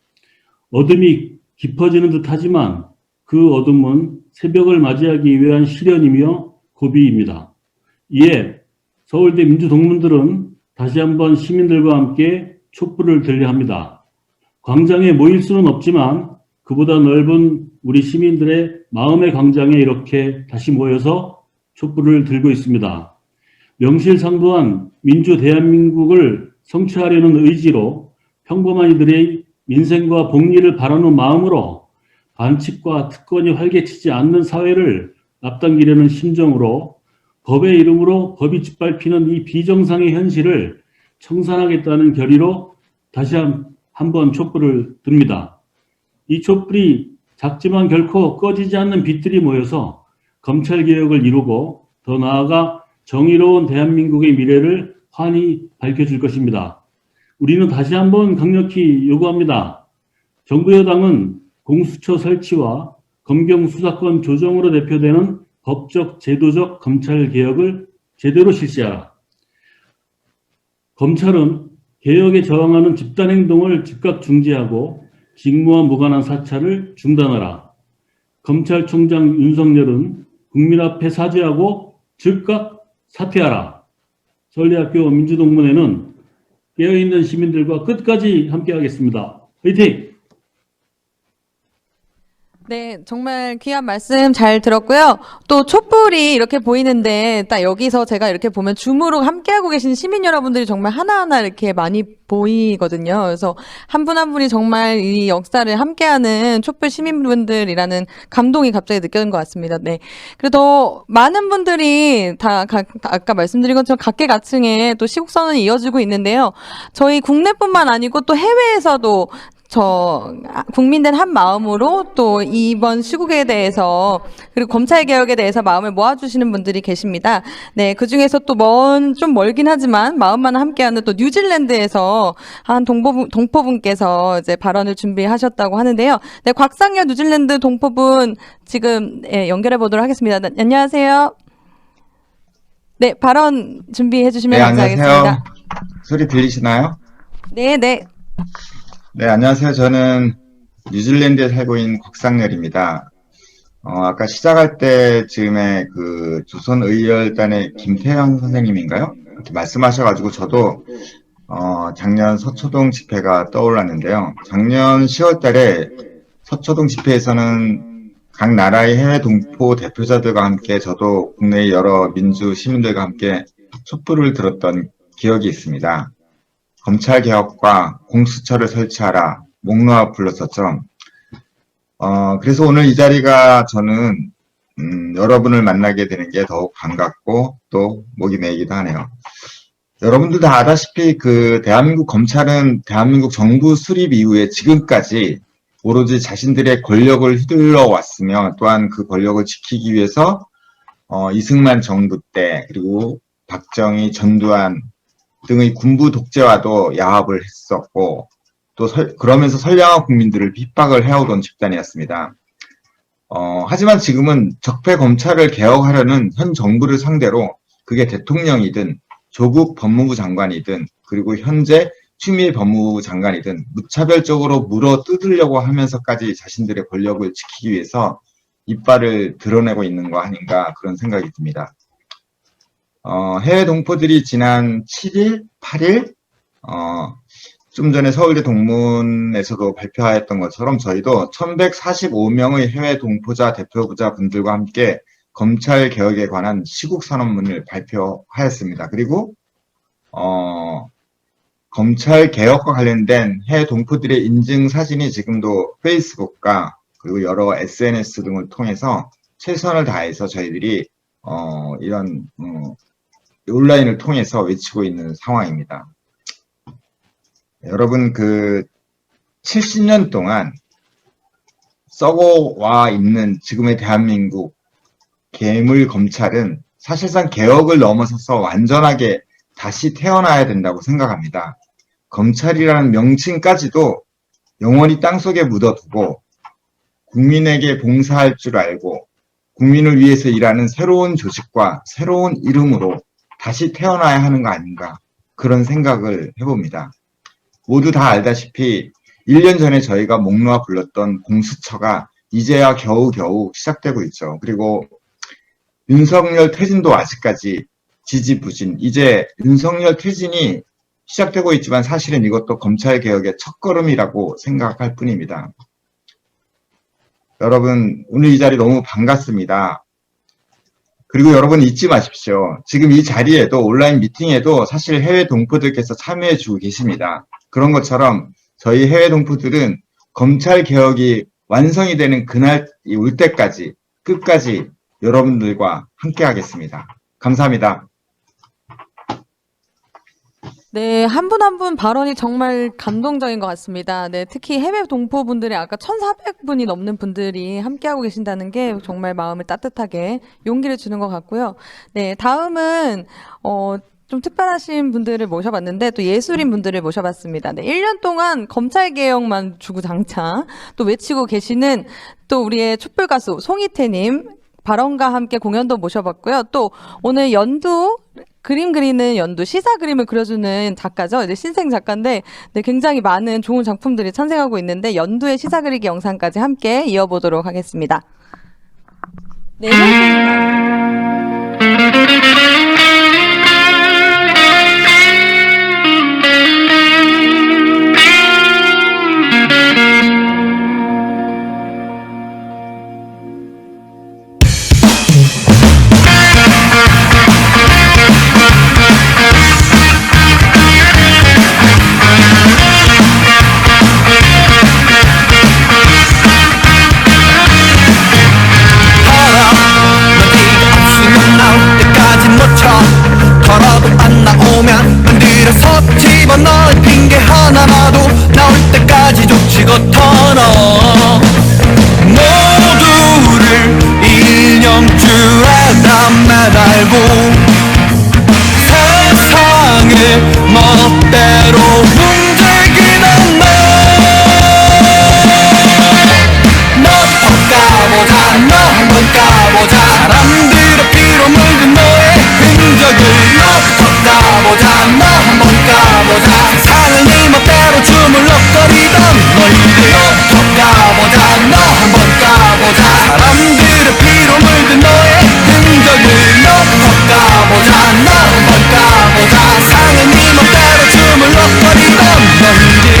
Speaker 12: 어둠이 깊어지는 듯 하지만 그 어둠은 새벽을 맞이하기 위한 시련이며 고비입니다. 이에 서울대 민주동문들은 다시 한번 시민들과 함께 촛불을 들려 합니다. 광장에 모일 수는 없지만 그보다 넓은 우리 시민들의 마음의 광장에 이렇게 다시 모여서 촛불을 들고 있습니다. 명실상부한 민주 대한민국을 성취하려는 의지로 평범한 이들의 민생과 복리를 바라는 마음으로 반칙과 특권이 활개치지 않는 사회를 앞당기려는 심정으로 법의 이름으로 법이 짓밟히는 이 비정상의 현실을 청산하겠다는 결의로 다시 한번 촛불을 듭니다. 이 촛불이 작지만 결코 꺼지지 않는 빛들이 모여서 검찰개혁을 이루고 더 나아가 정의로운 대한민국의 미래를 환히 밝혀줄 것입니다. 우리는 다시 한번 강력히 요구합니다. 정부 여당은 공수처 설치와 검경 수사권 조정으로 대표되는 법적, 제도적 검찰개혁을 제대로 실시하라. 검찰은 개혁에 저항하는 집단행동을 즉각 중지하고 직무와 무관한 사찰을 중단하라. 검찰총장 윤석열은 국민 앞에 사죄하고 즉각 사퇴하라. 서울대학교 민주동문회는 깨어있는 시민들과 끝까지 함께하겠습니다. 화이팅!
Speaker 6: 네, 정말 귀한 말씀 잘 들었고요. 또 촛불이 이렇게 보이는데 딱 여기서 제가 이렇게 보면 줌으로 함께하고 계신 시민 여러분들이 정말 하나하나 이렇게 많이 보이거든요. 그래서 한 분 한 분이 정말 이 역사를 함께하는 촛불 시민분들이라는 감동이 갑자기 느껴진 것 같습니다. 네. 그래도 많은 분들이 아까 말씀드린 것처럼 각계각층의 또 시국선언이 이어지고 있는데요. 저희 국내뿐만 아니고 또 해외에서도 국민들 한 마음으로 또 이번 시국에 대해서 그리고 검찰개혁에 대해서 마음을 모아주시는 분들이 계십니다. 네, 그 중에서 또 좀 멀긴 하지만 마음만 함께하는 또 뉴질랜드에서 한 동포분께서 이제 발언을 준비하셨다고 하는데요. 네, 곽상현 뉴질랜드 동포분 지금 연결해 보도록 하겠습니다. 네, 안녕하세요. 네, 발언 준비해 주시면 감사하겠습니다.
Speaker 13: 안녕하세요. 소리 들리시나요?
Speaker 6: 네, 네.
Speaker 13: 네, 안녕하세요. 저는 뉴질랜드에 살고 있는 곽상렬입니다. 아까 시작할 때쯤에 그 조선의열단의 김태형 선생님인가요? 이렇게 말씀하셔가지고 저도 작년 서초동 집회가 떠올랐는데요. 작년 10월 달에 서초동 집회에서는 각 나라의 해외 동포 대표자들과 함께 저도 국내의 여러 민주 시민들과 함께 촛불을 들었던 기억이 있습니다. 검찰개혁과 공수처를 설치하라, 목 놓아 불렀었죠. 그래서 오늘 이 자리가 저는 여러분을 만나게 되는 게 더욱 반갑고 또 목이 메이기도 하네요. 여러분들 다 아다시피 그 대한민국 검찰은 대한민국 정부 수립 이후에 지금까지 오로지 자신들의 권력을 휘둘러 왔으며 또한 그 권력을 지키기 위해서 이승만 정부 때 그리고 박정희, 전두환 등의 군부 독재와도 야합을 했었고 또 그러면서 선량한 국민들을 핍박을 해오던 집단이었습니다. 하지만 지금은 적폐 검찰을 개혁하려는 현 정부를 상대로 그게 대통령이든 조국 법무부 장관이든 그리고 현재 추미애 법무부 장관이든 무차별적으로 물어 뜯으려고 하면서까지 자신들의 권력을 지키기 위해서 이빨을 드러내고 있는 거 아닌가 그런 생각이 듭니다. 해외 동포들이 지난 7일, 8일, 좀 전에 서울대 동문에서도 발표하였던 것처럼 저희도 1145명의 해외 동포자 대표부자 분들과 함께 검찰 개혁에 관한 시국 선언문을 발표하였습니다. 그리고 검찰 개혁과 관련된 해외 동포들의 인증 사진이 지금도 페이스북과 그리고 여러 SNS 등을 통해서 최선을 다해서 저희들이 이런 온라인을 통해서 외치고 있는 상황입니다. 여러분, 70년 동안 썩어와 있는 지금의 대한민국 괴물 검찰은 사실상 개혁을 넘어서서 완전하게 다시 태어나야 된다고 생각합니다. 검찰이라는 명칭까지도 영원히 땅속에 묻어두고 국민에게 봉사할 줄 알고 국민을 위해서 일하는 새로운 조직과 새로운 이름으로 다시 태어나야 하는 거 아닌가, 그런 생각을 해봅니다. 모두 다 알다시피 1년 전에 저희가 목 놓아 불렀던 공수처가 이제야 겨우겨우 시작되고 있죠. 그리고 윤석열 퇴진도 아직까지 지지부진, 이제 윤석열 퇴진이 시작되고 있지만 사실은 이것도 검찰개혁의 첫걸음이라고 생각할 뿐입니다. 여러분, 오늘 이 자리 너무 반갑습니다. 그리고 여러분 잊지 마십시오. 지금 이 자리에도, 온라인 미팅에도 사실 해외 동포들께서 참여해 주고 계십니다. 그런 것처럼 저희 해외 동포들은 검찰개혁이 완성이 되는 그날이 올 때까지 끝까지 여러분들과 함께 하겠습니다. 감사합니다.
Speaker 6: 네, 한 분 한 분 발언이 정말 감동적인 것 같습니다. 네, 특히 해외 동포분들이 아까 1,400분이 넘는 분들이 함께하고 계신다는 게 정말 마음을 따뜻하게 용기를 주는 것 같고요. 네, 다음은 좀 특별하신 분들을 모셔봤는데 또 예술인 분들을 모셔봤습니다. 네, 1년 동안 검찰개혁만 주구장창 또 외치고 계시는 또 우리의 촛불 가수 송이태님 발언과 함께 공연도 모셔봤고요. 또 오늘 연두, 그림 그리는 연두, 시사 그림을 그려주는 작가죠. 이제 신생 작가인데 네, 굉장히 많은 좋은 작품들이 탄생하고 있는데 연두의 시사 그리기 영상까지 함께 이어보도록 하겠습니다. 네,
Speaker 4: 걸어도 안 나오면 만들어서 집어넣을 핑계 하나라도 나올 때까지 족치고 털어 모두를 인형줄에다 매달고 세상을 멋대로 움직이는 너 가보자, 너 한번 가보자. 사람들의 피로 물든 너의 흔적을 가보자, 너 한번 가보자. 세상을 네 멋대로 주물럭거리던 너희들 가보자, 너 한번 가보자. 사람들의 피로 물든 너의 흔적을 가보자, 너 한번 가보자. 세상을 네 멋대로 주물럭거리던 너희들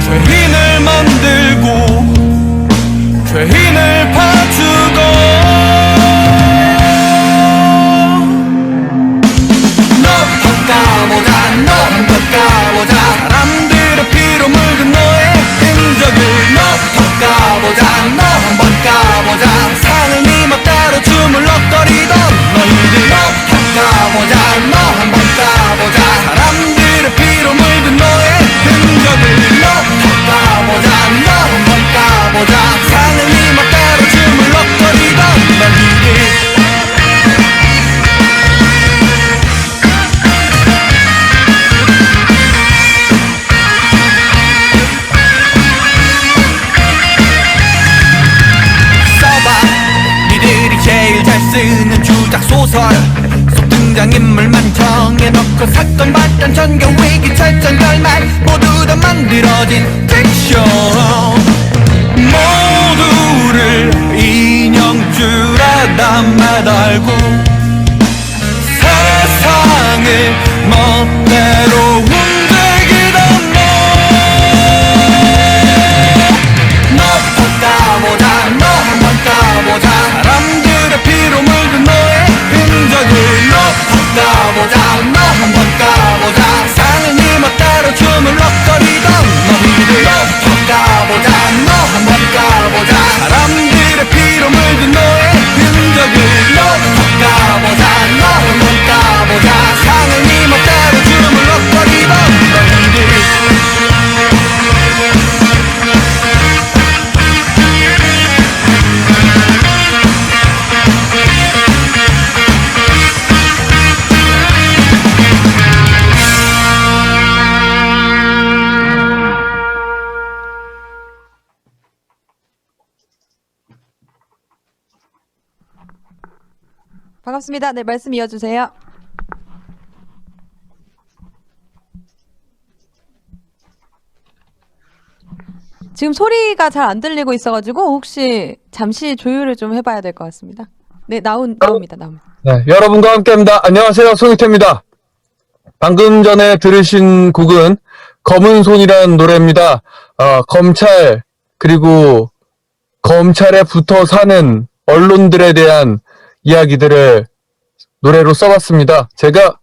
Speaker 4: 죄인을 만들고 죄인을 봐주고 너 한번 가보자, 너 한번 가보자. 사람들의 피로 물든 너의 흔적을 너 한번 가보자, 너 한번 가보자. 세상을 네 멋대로 주물럭거리던 너희들 너 한번 가보자, 너 한번 가보자. 사람들의 피로 물든 너의 흔적을 너 한번 가보자, 너 한번 가보자. 세상을 네 멋대로 주물럭거리던 너희들 제일 잘 쓰는 주작소설 속 등장인물만 정해놓고 사건 발단 전개 위기 설정 결말 모두 다 만들어진 픽션 모두를 인형줄에다 매달고 세상을 멋대로 움직이던 너 한번 가보자, 너 한번 가보자. 사람들의
Speaker 6: 반갑습니다. 네, 말씀 이어주세요. 지금 소리가 잘 안 들리고 있어가지고 혹시 잠시 조율을 좀 해봐야 될 것 같습니다. 네, 나옵니다.
Speaker 14: 네, 여러분과 함께합니다. 안녕하세요, 송희태입니다. 방금 전에 들으신 곡은 검은 손이라는 노래입니다. 검찰 그리고 검찰에 붙어 사는 언론들에 대한 이야기들을 노래로 써봤습니다. 제가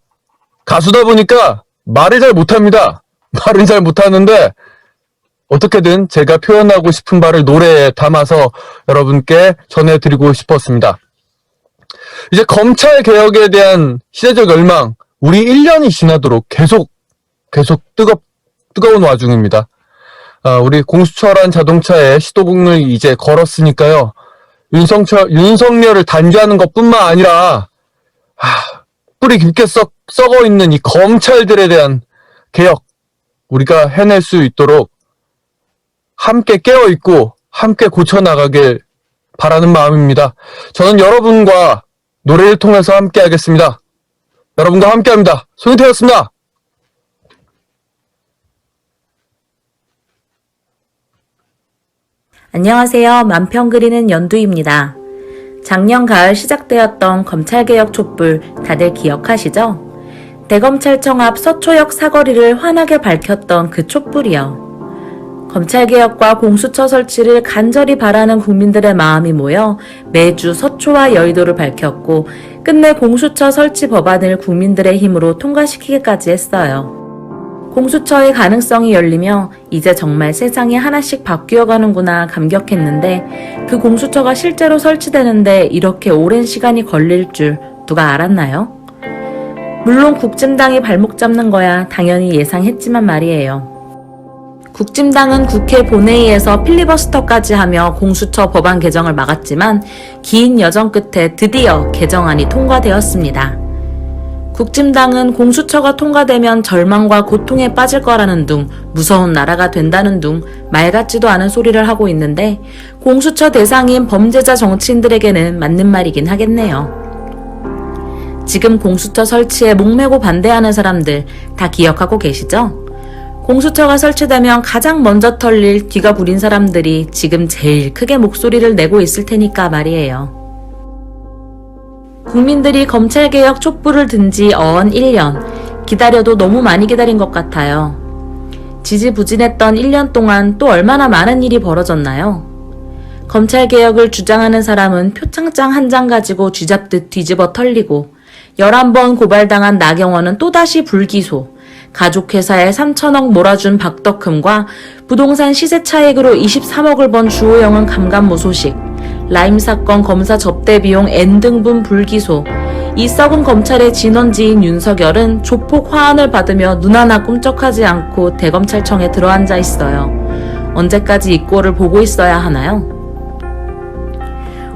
Speaker 14: 가수다 보니까 말을 잘 못합니다. 말은 잘 못하는데 어떻게든 제가 표현하고 싶은 바를 노래에 담아서 여러분께 전해드리고 싶었습니다. 이제 검찰 개혁에 대한 시대적 열망, 우리 1년이 지나도록 계속 뜨거운 와중입니다. 우리 공수처란 자동차에 시도봉을 이제 걸었으니까요. 윤석열을 단죄하는 것뿐만 아니라 뿌리 깊게 썩어 있는 이 검찰들에 대한 개혁, 우리가 해낼 수 있도록 함께 깨어있고 함께 고쳐나가길 바라는 마음입니다. 저는 여러분과 노래를 통해서 함께 하겠습니다. 여러분과 함께합니다. 송희태였습니다.
Speaker 15: 안녕하세요. 만평 그리는 연두입니다. 작년 가을 시작되었던 검찰개혁 촛불 다들 기억하시죠? 대검찰청 앞 서초역 사거리를 환하게 밝혔던 그 촛불이요. 검찰개혁과 공수처 설치를 간절히 바라는 국민들의 마음이 모여 매주 서초와 여의도를 밝혔고 끝내 공수처 설치 법안을 국민들의 힘으로 통과시키기까지 했어요. 공수처의 가능성이 열리며 이제 정말 세상이 하나씩 바뀌어가는구나 감격했는데 그 공수처가 실제로 설치되는데 이렇게 오랜 시간이 걸릴 줄 누가 알았나요? 물론 국진당이 발목 잡는 거야 당연히 예상했지만 말이에요. 국진당은 국회 본회의에서 필리버스터까지 하며 공수처 법안 개정을 막았지만 긴 여정 끝에 드디어 개정안이 통과되었습니다. 국진당은 공수처가 통과되면 절망과 고통에 빠질 거라는 둥, 무서운 나라가 된다는 둥, 말 같지도 않은 소리를 하고 있는데 공수처 대상인 범죄자 정치인들에게는 맞는 말이긴 하겠네요. 지금 공수처 설치에 목매고 반대하는 사람들 다 기억하고 계시죠? 공수처가 설치되면 가장 먼저 털릴 뒤가 구린 사람들이 지금 제일 크게 목소리를 내고 있을 테니까 말이에요. 국민들이 검찰개혁 촛불을 든 지 어언 1년, 기다려도 너무 많이 기다린 것 같아요. 지지부진했던 1년 동안 또 얼마나 많은 일이 벌어졌나요? 검찰개혁을 주장하는 사람은 표창장 한 장 가지고 쥐잡듯 뒤집어 털리고 11번 고발당한 나경원은 또다시 불기소, 가족회사에 3천억 몰아준 박덕흠과 부동산 시세 차익으로 23억을 번 주호영은 감감무소식, 라임 사건 검사 접대 비용 N등분 불기소, 이 썩은 검찰의 진원지인 윤석열은 조폭 화환을 받으며 눈 하나 꿈쩍하지 않고 대검찰청에 들어앉아 있어요. 언제까지 이 꼴을 보고 있어야 하나요?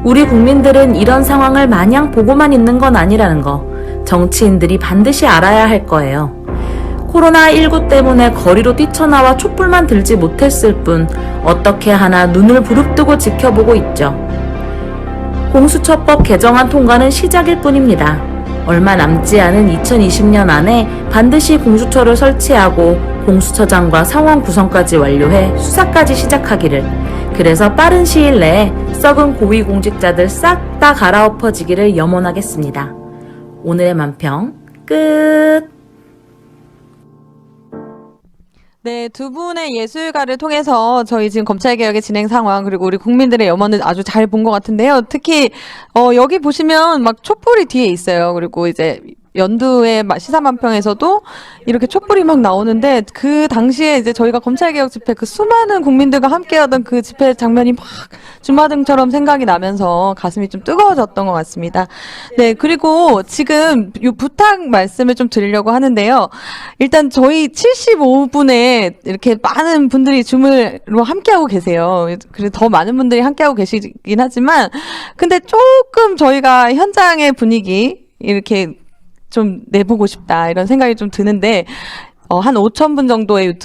Speaker 15: 우리 국민들은 이런 상황을 마냥 보고만 있는 건 아니라는 거 정치인들이 반드시 알아야 할 거예요. 코로나19 때문에 거리로 뛰쳐나와 촛불만 들지 못했을 뿐 어떻게 하나 눈을 부릅뜨고 지켜보고 있죠. 공수처법 개정안 통과는 시작일 뿐입니다. 얼마 남지 않은 2020년 안에 반드시 공수처를 설치하고 공수처장과 상원 구성까지 완료해 수사까지 시작하기를, 그래서 빠른 시일 내에 썩은 고위공직자들 싹 다 갈아엎어지기를 염원하겠습니다. 오늘의 만평 끝.
Speaker 6: 네, 두 분의 예술가를 통해서 저희 지금 검찰개혁의 진행 상황 그리고 우리 국민들의 염원을 아주 잘 본 것 같은데요. 특히 여기 보시면 막 촛불이 뒤에 있어요. 그리고 이제 연두의 시사만평에서도 이렇게 촛불이 막 나오는데 그 당시에 이제 저희가 검찰개혁 집회 그 수많은 국민들과 함께하던 그 집회 장면이 막 주마등처럼 생각이 나면서 가슴이 좀 뜨거워졌던 것 같습니다. 네, 그리고 지금 이 부탁 말씀을 좀 드리려고 하는데요. 일단 저희 75분에 이렇게 많은 분들이 줌으로 함께하고 계세요. 그래서 더 많은 분들이 함께하고 계시긴 하지만 근데 조금 저희가 현장의 분위기 이렇게 좀 내보고 싶다 이런 생각이 좀 드는데 한 5,000분 정도의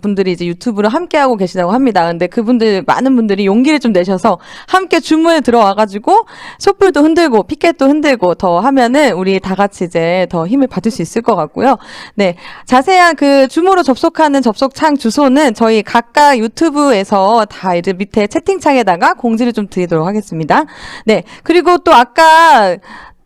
Speaker 6: 분들이 이제 유튜브를 함께 하고 계시다고 합니다. 근데 그분들, 많은 분들이 용기를 좀 내셔서 함께 주문에 들어와가지고 촛불도 흔들고 피켓도 흔들고 더 하면은 우리 다 같이 이제 더 힘을 받을 수 있을 것 같고요. 네. 자세한 그 줌으로 접속하는 접속창 주소는 저희 각각 유튜브에서 다 이제 밑에 채팅창에다가 공지를 좀 드리도록 하겠습니다. 네. 그리고 또 아까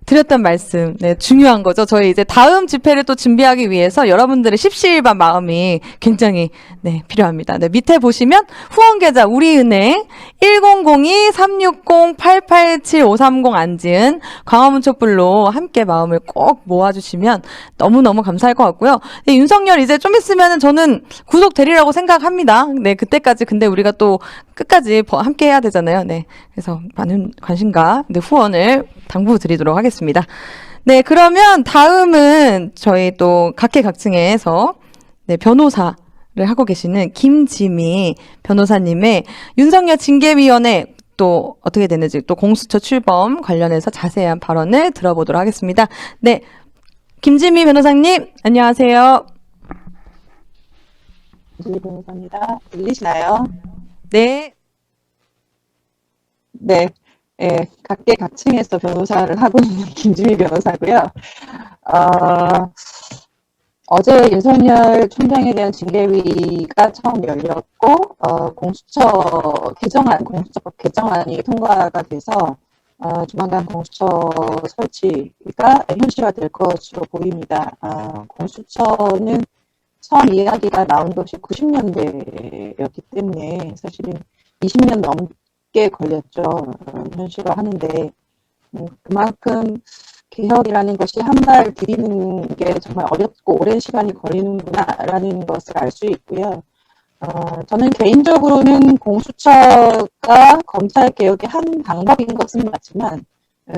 Speaker 6: 드렸던 말씀, 네, 중요한 거죠. 저희 이제 다음 집회를 또 준비하기 위해서 여러분들의 십시일반 마음이 굉장히, 네, 필요합니다. 네, 밑에 보시면 후원계좌 우리은행 1002-360-887-530 안지은 광화문 촛불로 함께 마음을 꼭 모아주시면 너무너무 감사할 것 같고요. 네, 윤석열 이제 좀 있으면은 저는 구속되리라고 생각합니다. 네, 그때까지 근데 우리가 또 끝까지 함께 해야 되잖아요. 네, 그래서 많은 관심과 네, 후원을 당부드리도록 하겠습니다. 네, 그러면 다음은 저희 또 각계각층에서 네, 변호사를 하고 계시는 김지미 변호사님의 윤석열 징계위원회 또 어떻게 되는지 또 공수처 출범 관련해서 자세한 발언을 들어보도록 하겠습니다. 네, 김지미 변호사님 안녕하세요.
Speaker 16: 김지미 변호사입니다. 들리시나요?
Speaker 6: 네.
Speaker 16: 네. 예, 각계각층에서 변호사를 하고 있는 김지미 변호사고요. 어제 윤석열 총장에 대한 징계위가 처음 열렸고, 공수처법 개정안이 통과가 돼서, 조만간 공수처 설치가 현실화될 것으로 보입니다. 공수처는 처음 이야기가 나온 것이 90년대였기 때문에 사실은 20년 넘게 걸렸죠. 현실화 하는데. 그만큼 개혁이라는 것이 한 발 들이는 게 정말 어렵고 오랜 시간이 걸리는구나라는 것을 알 수 있고요. 저는 개인적으로는 공수처가 검찰 개혁의 한 방법인 것은 맞지만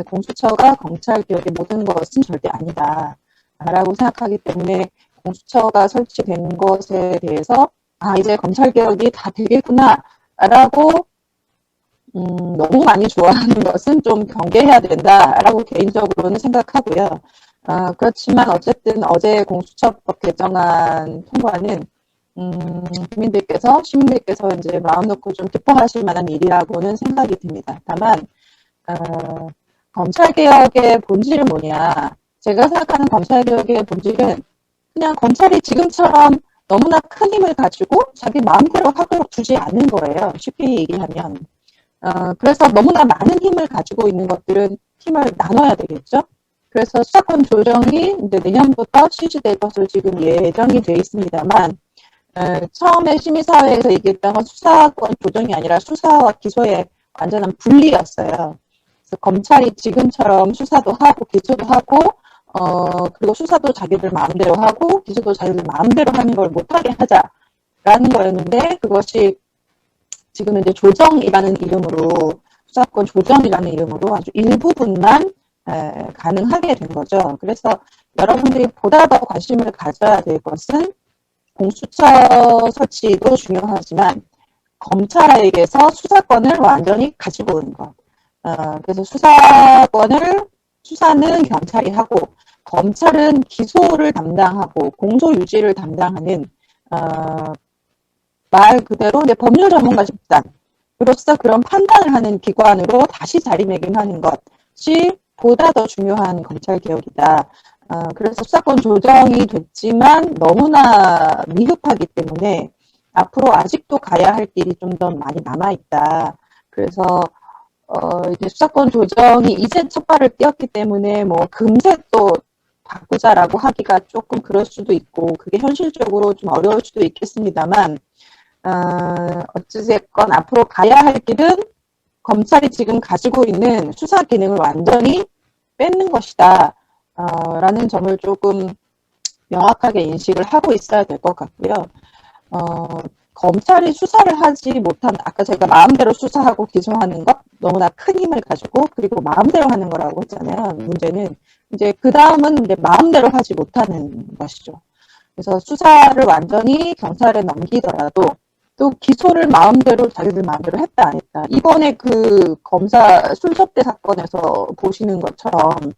Speaker 16: 공수처가 검찰 개혁의 모든 것은 절대 아니다 라고 생각하기 때문에 공수처가 설치된 것에 대해서 이제 검찰 개혁이 다 되겠구나 라고 너무 많이 좋아하는 것은 좀 경계해야 된다라고 개인적으로는 생각하고요. 그렇지만 어쨌든 어제 공수처법 개정안 통과는 시민들께서 이제 마음 놓고 좀 기뻐하실 만한 일이라고는 생각이 듭니다. 다만 검찰 개혁의 본질은 뭐냐? 제가 생각하는 검찰 개혁의 본질은 그냥 검찰이 지금처럼 너무나 큰 힘을 가지고 자기 마음대로 하도록 두지 않는 거예요. 쉽게 얘기하면. 그래서 너무나 많은 힘을 가지고 있는 것들은 힘을 나눠야 되겠죠. 그래서 수사권 조정이 이제 내년부터 실시될 것으로 지금 예정이 되어 있습니다만, 처음에 시민사회에서 얘기했던 건 수사권 조정이 아니라 수사와 기소의 완전한 분리였어요. 그래서 검찰이 지금처럼 수사도 하고 기소도 하고, 그리고 수사도 자기들 마음대로 하고 기소도 자기들 마음대로 하는 걸 못하게 하자라는 거였는데, 그것이 지금은 이제 조정이라는 이름으로, 수사권 조정이라는 이름으로 아주 일부분만 가능하게 된 거죠. 그래서 여러분들이 보다 더 관심을 가져야 될 것은 공수처 설치도 중요하지만 검찰에게서 수사권을 완전히 가지고 오는 것. 그래서 수사는 경찰이 하고 검찰은 기소를 담당하고 공소 유지를 담당하는 말 그대로 이제 법률 전문가 집단으로서 그런 판단을 하는 기관으로 다시 자리매김하는 것이 보다 더 중요한 검찰 개혁이다. 그래서 수사권 조정이 됐지만 너무나 미흡하기 때문에 앞으로 아직도 가야 할 길이 좀 더 많이 남아 있다. 그래서 이제 수사권 조정이 이제 첫 발을 떼었기 때문에 뭐 금세 또 바꾸자라고 하기가 조금 그럴 수도 있고 그게 현실적으로 좀 어려울 수도 있겠습니다만. 어찌됐건 앞으로 가야 할 길은 검찰이 지금 가지고 있는 수사 기능을 완전히 뺏는 것이다 라는 점을 조금 명확하게 인식을 하고 있어야 될 것 같고요. 검찰이 수사를 하지 못한, 아까 제가 마음대로 수사하고 기소하는 것 너무나 큰 힘을 가지고 그리고 마음대로 하는 거라고 했잖아요. 문제는 이제 그 다음은 이제 마음대로 하지 못하는 것이죠. 그래서 수사를 완전히 경찰에 넘기더라도 또 기소를 자기들 마음대로 했다 안 했다. 이번에 그 검사 술접대 사건에서 보시는 것처럼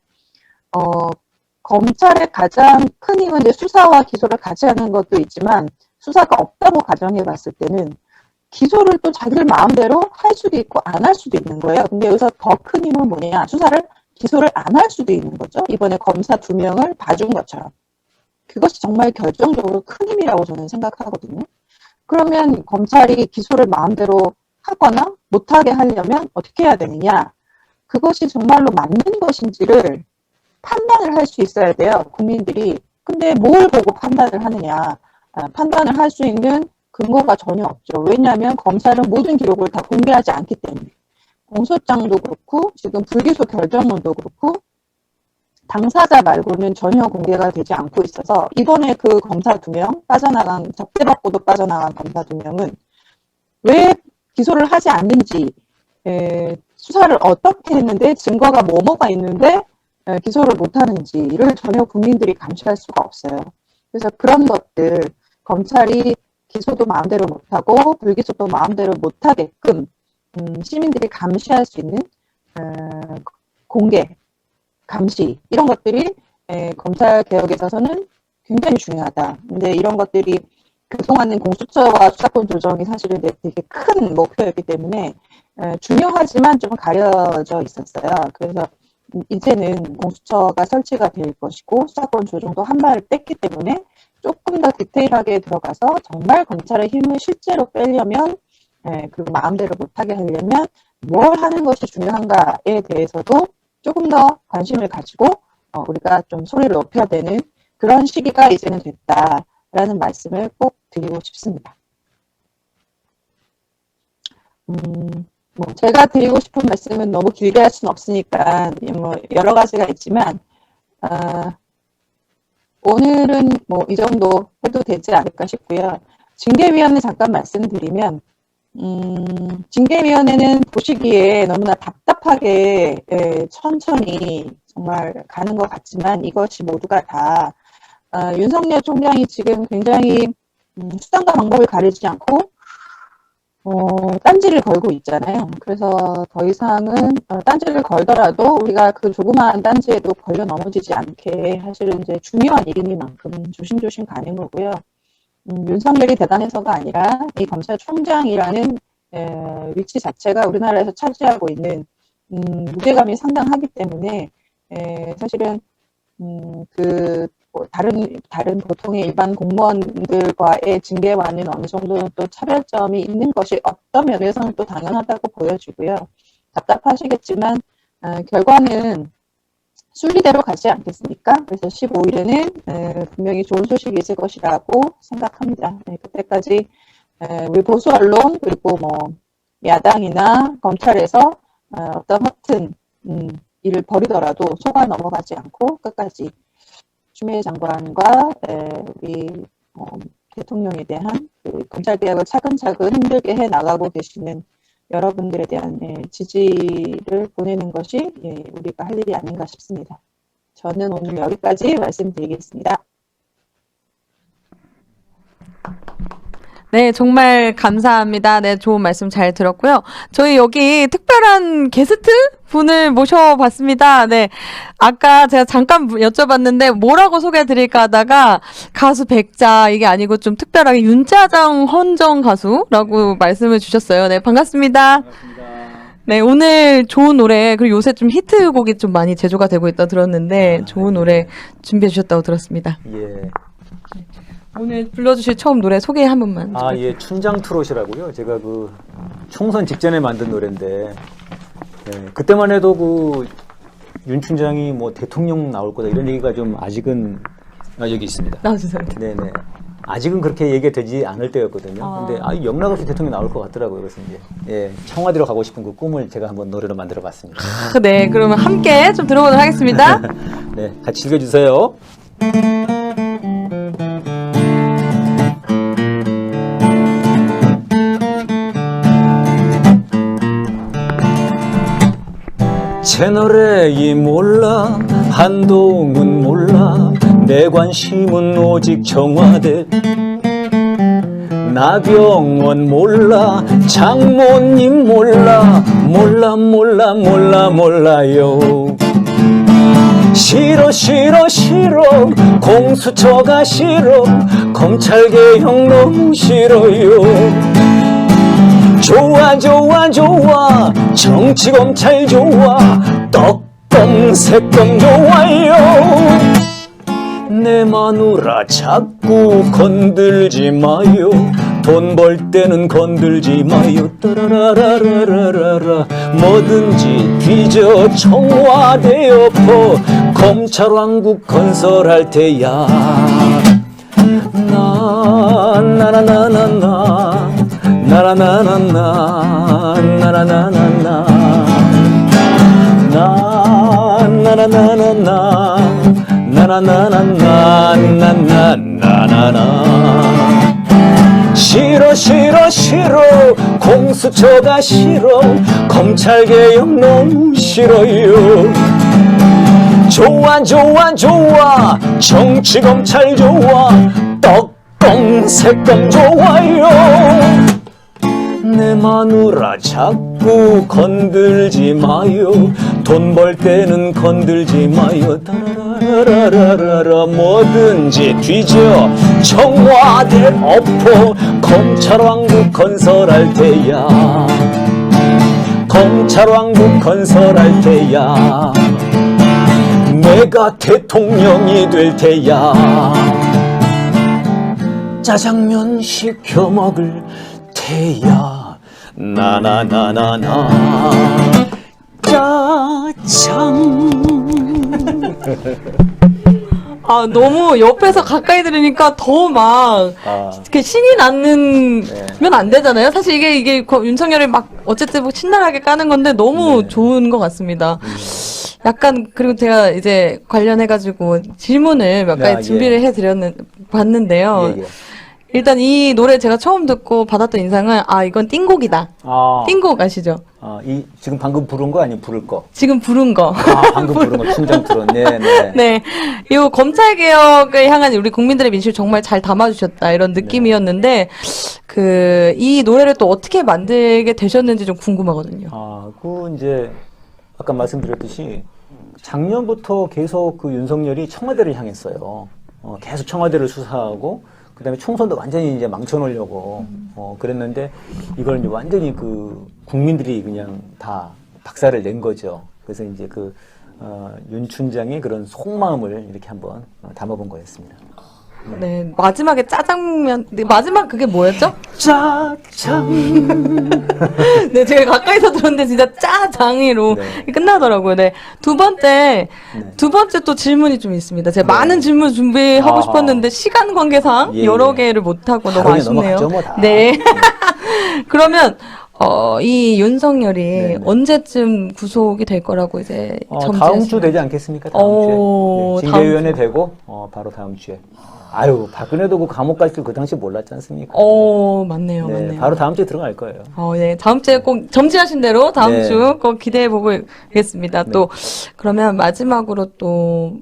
Speaker 16: 검찰의 가장 큰 힘은 이제 수사와 기소를 같이 하는 것도 있지만 수사가 없다고 가정해 봤을 때는 기소를 또 자기들 마음대로 할 수도 있고 안 할 수도 있는 거예요. 근데 여기서 더 큰 힘은 뭐냐? 기소를 안 할 수도 있는 거죠. 이번에 검사 2명을 봐준 것처럼. 그것이 정말 결정적으로 큰 힘이라고 저는 생각하거든요. 그러면 검찰이 기소를 마음대로 하거나 못하게 하려면 어떻게 해야 되느냐? 그것이 정말로 맞는 것인지를 판단을 할 수 있어야 돼요. 국민들이. 근데 뭘 보고 판단을 하느냐? 판단을 할 수 있는 근거가 전혀 없죠. 왜냐하면 검찰은 모든 기록을 다 공개하지 않기 때문에. 공소장도 그렇고 지금 불기소 결정문도 그렇고 당사자 말고는 전혀 공개가 되지 않고 있어서 이번에 그 검사 2명 빠져나간 적대받고도 빠져나간 검사 2명은 왜 기소를 하지 않는지 수사를 어떻게 했는데 증거가 뭐가 있는데 기소를 못하는지를 전혀 국민들이 감시할 수가 없어요. 그래서 그런 것들 검찰이 기소도 마음대로 못하고 불기소도 마음대로 못하게끔 시민들이 감시할 수 있는 공개, 감시 이런 것들이 검찰 개혁에 있어서는 굉장히 중요하다. 근데 이런 것들이 그동안은 공수처와 수사권 조정이 사실은 되게 큰 목표였기 때문에 중요하지만 좀 가려져 있었어요. 그래서 이제는 공수처가 설치가 될 것이고 수사권 조정도 한 발을 뗐기 때문에 조금 더 디테일하게 들어가서 정말 검찰의 힘을 실제로 빼려면 그 마음대로 못하게 하려면 뭘 하는 것이 중요한가에 대해서도 조금 더 관심을 가지고 우리가 좀 소리를 높여야 되는 그런 시기가 이제는 됐다라는 말씀을 꼭 드리고 싶습니다. 제가 드리고 싶은 말씀은 너무 길게 할 수는 없으니까 여러 가지가 있지만 오늘은 이 정도 해도 되지 않을까 싶고요. 징계위원회 잠깐 말씀드리면 징계위원회는 보시기에 너무나 답답하게 천천히 정말 가는 것 같지만 이것이 모두가 다 윤석열 총장이 지금 굉장히 수단과 방법을 가리지 않고 딴지를 걸고 있잖아요. 그래서 더 이상은 딴지를 걸더라도 우리가 그 조그마한 딴지에도 걸려 넘어지지 않게 사실은 이제 중요한 일이니만큼 조심조심 가는 거고요. 윤석열이 대단해서가 아니라 이 검찰총장이라는 위치 자체가 우리나라에서 차지하고 있는 무게감이 상당하기 때문에 사실은 다른 보통의 일반 공무원들과의 징계와는 어느 정도 또 차별점이 있는 것이 어떤 면에서는 또 당연하다고 보여지고요. 답답하시겠지만 결과는 순리대로 가지 않겠습니까? 그래서 15일에는 분명히 좋은 소식이 있을 것이라고 생각합니다. 그때까지 우리 보수 언론 그리고 야당이나 검찰에서 어떤 허튼 일을 벌이더라도 속아 넘어가지 않고 끝까지 추미애 장관과 우리 대통령에 대한 검찰개혁을 차근차근 힘들게 해나가고 계시는 여러분들에 대한 지지를 보내는 것이 우리가 할 일이 아닌가 싶습니다. 저는 오늘 여기까지 말씀드리겠습니다.
Speaker 6: 네, 정말 감사합니다. 네, 좋은 말씀 잘 들었고요. 저희 여기 특별한 게스트 분을 모셔봤습니다. 네, 아까 제가 잠깐 여쭤봤는데 뭐라고 소개해드릴까 하다가 가수 백자 이게 아니고 좀 특별하게 윤짜장 헌정 가수라고 말씀을 주셨어요. 네, 반갑습니다. 네, 오늘 좋은 노래 그리고 요새 좀 히트곡이 좀 많이 제조가 되고 있다 들었는데 좋은 노래 준비해 주셨다고 들었습니다.
Speaker 17: 예.
Speaker 6: 오늘 불러주실 처음 노래 소개 한 번만.
Speaker 17: 예, 춘장 트롯이라고요. 제가 그 총선 직전에 만든 노래인데, 그때만 해도 윤 춘장이 대통령 나올 거다 이런 얘기가 좀 아직은 여기 있습니다.
Speaker 6: 나와주세요.
Speaker 17: 네네. 아직은 그렇게 얘기가 되지 않을 때였거든요. 근데 영락 없이 대통령 나올 것 같더라고요. 그래서 이제 청와대로 가고 싶은 그 꿈을 제가 한번 노래로 만들어봤습니다.
Speaker 6: 네, 그러면 함께 좀 들어보도록 하겠습니다.
Speaker 17: 네, 같이 즐겨주세요. 채널A 몰라, 한동훈 몰라, 내 관심은 오직 청와대. 나경원 몰라, 장모님 몰라, 몰라요. 싫어 싫어 싫어 공수처가 싫어 검찰개혁 너무 싫어요 좋아 좋아 좋아 정치검찰 좋아 떡검 새검 좋아요 내 마누라 자꾸 건들지 마요 돈 벌 때는 건들지 마요 따라라라라라라 뭐든지 뒤져 청와대 엎어 검찰왕국 건설할 테야 나나나나나 나나나나나 나나나나나 나나나나나 나나나나나나나나나 싫어 싫어 싫어 공수처가 싫어 검찰개혁 너무 싫어요 좋아 좋아 좋아 정치검찰 좋아 떡검 새검 좋아요 내 마누라 자꾸 건들지 마요 돈 벌 때는 건들지 마요 따라라라라라 뭐든지 뒤져 청와대 엎어 검찰왕국 건설할 테야 검찰왕국 건설할 테야 내가 대통령이 될 테야 짜장면 시켜 먹을 테야 나나나나나 짜장
Speaker 6: 아, 너무 옆에서 가까이 들으니까 더 막, 이렇게 신이 나면 안 되잖아요. 사실 이게 윤석열이 막, 어쨌든 뭐 신나게 까는 건데 너무 좋은 것 같습니다. 약간, 그리고 제가 이제 관련해가지고 질문을 몇 가지 준비를 봤는데요. 일단 이 노래 제가 처음 듣고 받았던 인상은, 아, 이건 띵곡이다. 띵곡 아시죠?
Speaker 17: 지금 방금 부른 거 아니면 부를 거?
Speaker 6: 지금 부른 거.
Speaker 17: 방금 부른 거, 춘장 부른. 네.
Speaker 6: 네. 이 검찰개혁을 향한 우리 국민들의 민심을 정말 잘 담아주셨다. 이런 느낌이었는데, 이 노래를 또 어떻게 만들게 되셨는지 좀 궁금하거든요.
Speaker 17: 이제, 아까 말씀드렸듯이, 작년부터 계속 윤석열이 청와대를 향했어요. 계속 청와대를 수사하고, 그 다음에 총선도 완전히 이제 망쳐놓으려고, 그랬는데, 이걸 이제 완전히 국민들이 그냥 다 박살을 낸 거죠. 그래서 이제 윤 춘장의 그런 속마음을 이렇게 한번 담아본 거였습니다.
Speaker 6: 네, 마지막에 짜장면, 마지막 그게 뭐였죠?
Speaker 17: 짜장.
Speaker 6: 네, 제가 가까이서 들었는데 진짜 짜장이로 끝나더라고요. 네. 두 번째 또 질문이 좀 있습니다. 제가 많은 질문 준비하고 싶었는데 시간 관계상 여러 개를 못하고 너무 아쉽네요. 네. 그러면, 이 윤석열이 언제쯤 구속이 될 거라고 이제
Speaker 17: 다음 주 되지 않겠습니까? 다음 주에. 징계위원회 되고, 바로 다음 주에. 아유, 박근혜도 감옥 갈 줄 그 당시 몰랐지 않습니까?
Speaker 6: 맞네요,
Speaker 17: 네,
Speaker 6: 맞네요.
Speaker 17: 바로 다음 주에 들어갈 거예요.
Speaker 6: 네. 다음 주에 꼭 점지하신 대로 다음 주 꼭 기대해보고 있겠습니다. 또, 그러면 마지막으로 또,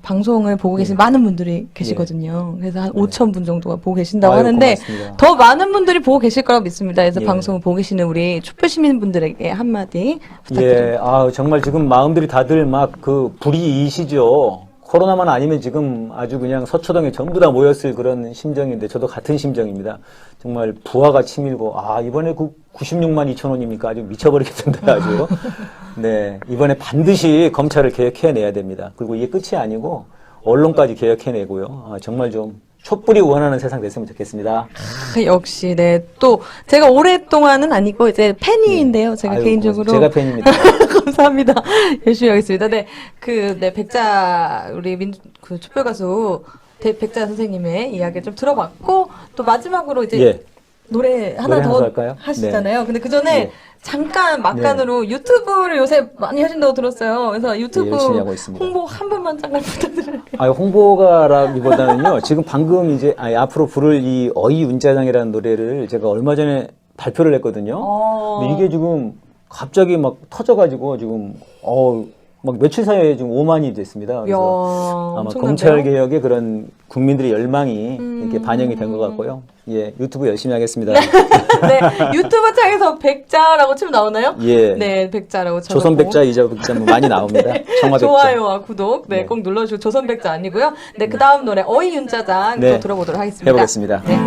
Speaker 6: 방송을 보고 계신 많은 분들이 계시거든요. 그래서 한 5,000분 정도가 보고 계신다고 하는데,
Speaker 17: 고맙습니다.
Speaker 6: 더 많은 분들이 보고 계실 거라고 믿습니다. 그래서 방송을 보고 계시는 우리 촛불 시민분들에게 한마디 부탁드립니다.
Speaker 17: 정말 지금 마음들이 다들 막 불이이시죠. 코로나만 아니면 지금 아주 그냥 서초동에 전부 다 모였을 그런 심정인데 저도 같은 심정입니다. 정말 부하가 치밀고 이번에 96만 2천 원입니까? 아주 미쳐버리겠던데 아주. 네, 이번에 반드시 검찰을 개혁해내야 됩니다. 그리고 이게 끝이 아니고 언론까지 개혁해내고요. 정말 좀 촛불이 원하는 세상 됐으면 좋겠습니다.
Speaker 6: 역시, 네. 또, 제가 오랫동안은 아니고, 이제 팬인데요. 제가 개인적으로.
Speaker 17: 제가 팬입니다.
Speaker 6: 감사합니다. 열심히 하겠습니다. 네. 백자, 우리 촛불 가수, 백자 선생님의 이야기를 좀 들어봤고, 또 마지막으로 이제, 노래 하나 더
Speaker 17: 할까요?
Speaker 6: 하시잖아요. 근데 그 전에, 잠깐 막간으로 유튜브를 요새 많이 하신다고 들었어요. 그래서 유튜브 홍보 한 번만 잠깐 부탁드릴게요.
Speaker 17: 홍보가라기보다는요. 지금 방금 이제 앞으로 부를 이 어이윤짜장이라는 노래를 제가 얼마 전에 발표를 했거든요. 근데 이게 지금 갑자기 막 터져가지고 지금 막 며칠 사이에 지금 5만이 됐습니다. 그래서 아마
Speaker 6: 엄청난데요?
Speaker 17: 검찰 개혁의 그런 국민들의 열망이 이렇게 반영이 된 것 같고요. 예, 유튜브 열심히 하겠습니다.
Speaker 6: 네, 유튜브 창에서 백자라고 치면 나오나요?
Speaker 17: 예.
Speaker 6: 네, 백자라고 쳐서
Speaker 17: 조선 백자, 이자 백자 뭐 많이 나옵니다. 청와 백자.
Speaker 6: 좋아요와 구독 꼭 눌러주고 조선 백자 아니고요. 네, 그 다음 노래 어이 윤짜장 또 들어보도록 하겠습니다.
Speaker 17: 해보겠습니다.
Speaker 6: 네.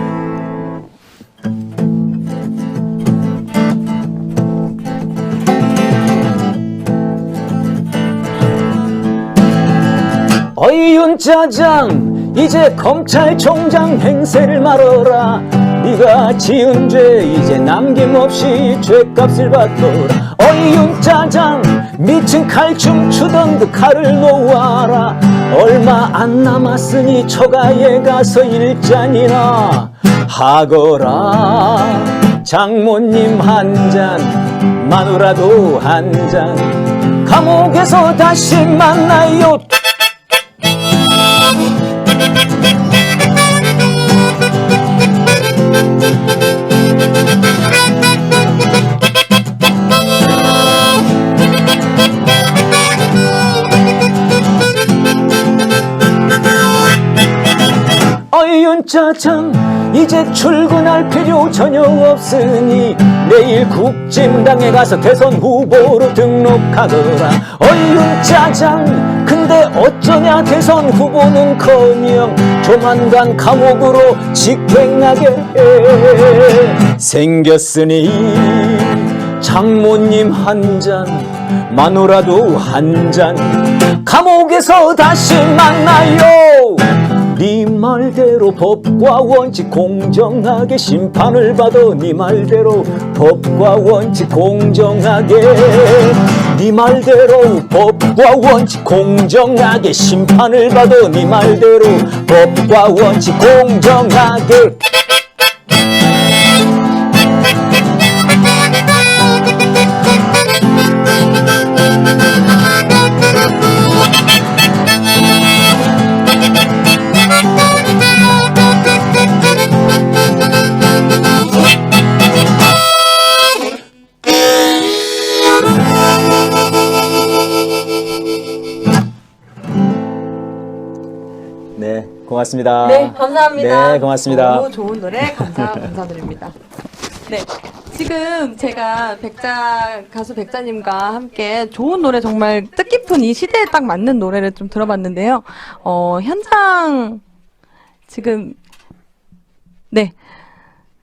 Speaker 17: 어이 윤짜장 이제 검찰총장 행세를 말어라. 네가 지은 죄 이제 남김없이 죄값을 받거라. 어이 윤짜장 미친 칼춤 추던 그 칼을 놓아라. 얼마 안 남았으니 처가에 가서 일잔이나 하거라. 장모님 한 잔, 마누라도 한 잔, 감옥에서 다시 만나요. 어이 윤짜장 이제 출근할 필요 전혀 없으니 내일 국진당에 가서 대선 후보로 등록하거라. 어이 윤짜장 근데 어쩌냐 대선 후보는커녕 조만간 감옥으로 직행하게 생겼으니 장모님 한 잔, 마누라도 한 잔, 감옥에서 다시 만나요. 네 말대로 법과 원칙 공정하게 심판을 받아. 네 말대로 법과 원칙 공정하게. 네 말대로 법과 원칙 공정하게 심판을 받아. 네 말대로 법과 원칙 공정하게. 네, 고맙습니다.
Speaker 6: 네, 감사합니다.
Speaker 17: 네, 고맙습니다.
Speaker 6: 너무 좋은 노래 감사드립니다. 네, 지금 제가 가수 백자님과 함께 좋은 노래 정말 뜻깊은 이 시대에 딱 맞는 노래를 좀 들어봤는데요. 현장 지금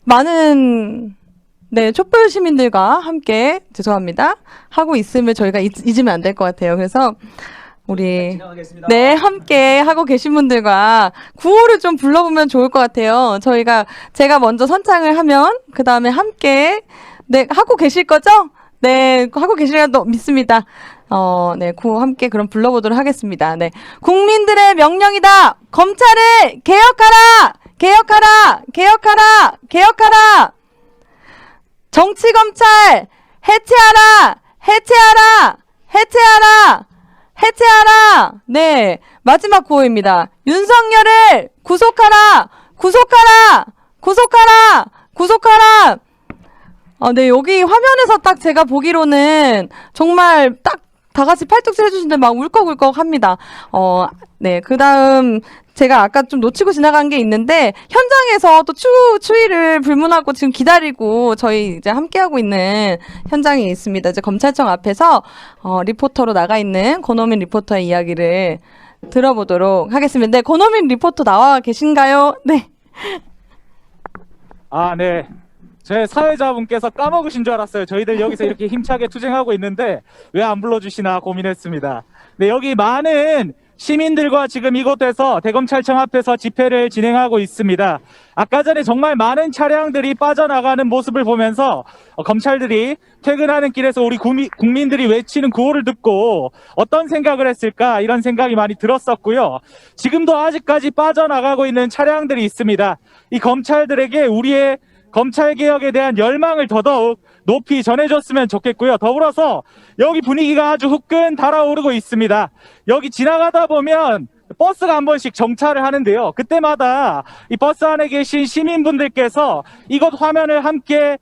Speaker 6: 많은 촛불 시민들과 함께 죄송합니다 하고 있음을 저희가 잊으면 안 될 것 같아요. 그래서 우리 함께 하고 계신 분들과 구호를 좀 불러보면 좋을 것 같아요. 제가 먼저 선창을 하면 그 다음에 함께 하고 계실 거죠? 네, 하고 계시리라도 믿습니다. 구호 함께 그럼 불러보도록 하겠습니다. 네, 국민들의 명령이다. 검찰을 개혁하라, 개혁하라, 개혁하라, 개혁하라. 정치 검찰 해체하라, 해체하라, 해체하라. 해체하라! 네, 마지막 구호입니다. 윤석열을 구속하라! 구속하라! 구속하라! 구속하라! 네, 여기 화면에서 딱 제가 보기로는 정말 딱 다 같이 팔뚝질 해주시는데 막 울컥울컥 합니다. 네, 그 다음 제가 아까 좀 놓치고 지나간 게 있는데 현장에서 또 추위를 불문하고 지금 기다리고 저희 이제 함께하고 있는 현장이 있습니다. 이제 검찰청 앞에서 리포터로 나가 있는 권호민 리포터의 이야기를 들어보도록 하겠습니다. 네, 권호민 리포터 나와 계신가요? 네.
Speaker 10: 네. 제 사회자분께서 까먹으신 줄 알았어요. 저희들 여기서 이렇게 힘차게 투쟁하고 있는데 왜 안 불러주시나 고민했습니다. 네, 여기 많은 시민들과 지금 이곳에서 대검찰청 앞에서 집회를 진행하고 있습니다. 아까 전에 정말 많은 차량들이 빠져나가는 모습을 보면서 검찰들이 퇴근하는 길에서 우리 국민들이 외치는 구호를 듣고 어떤 생각을 했을까 이런 생각이 많이 들었었고요. 지금도 아직까지 빠져나가고 있는 차량들이 있습니다. 이 검찰들에게 우리의 검찰개혁에 대한 열망을 더더욱 높이 전해줬으면 좋겠고요. 더불어서 여기 분위기가 아주 후끈 달아오르고 있습니다. 여기 지나가다 보면 버스가 한 번씩 정차를 하는데요. 그때마다 이 버스 안에 계신 시민분들께서 이곳 화면을 함께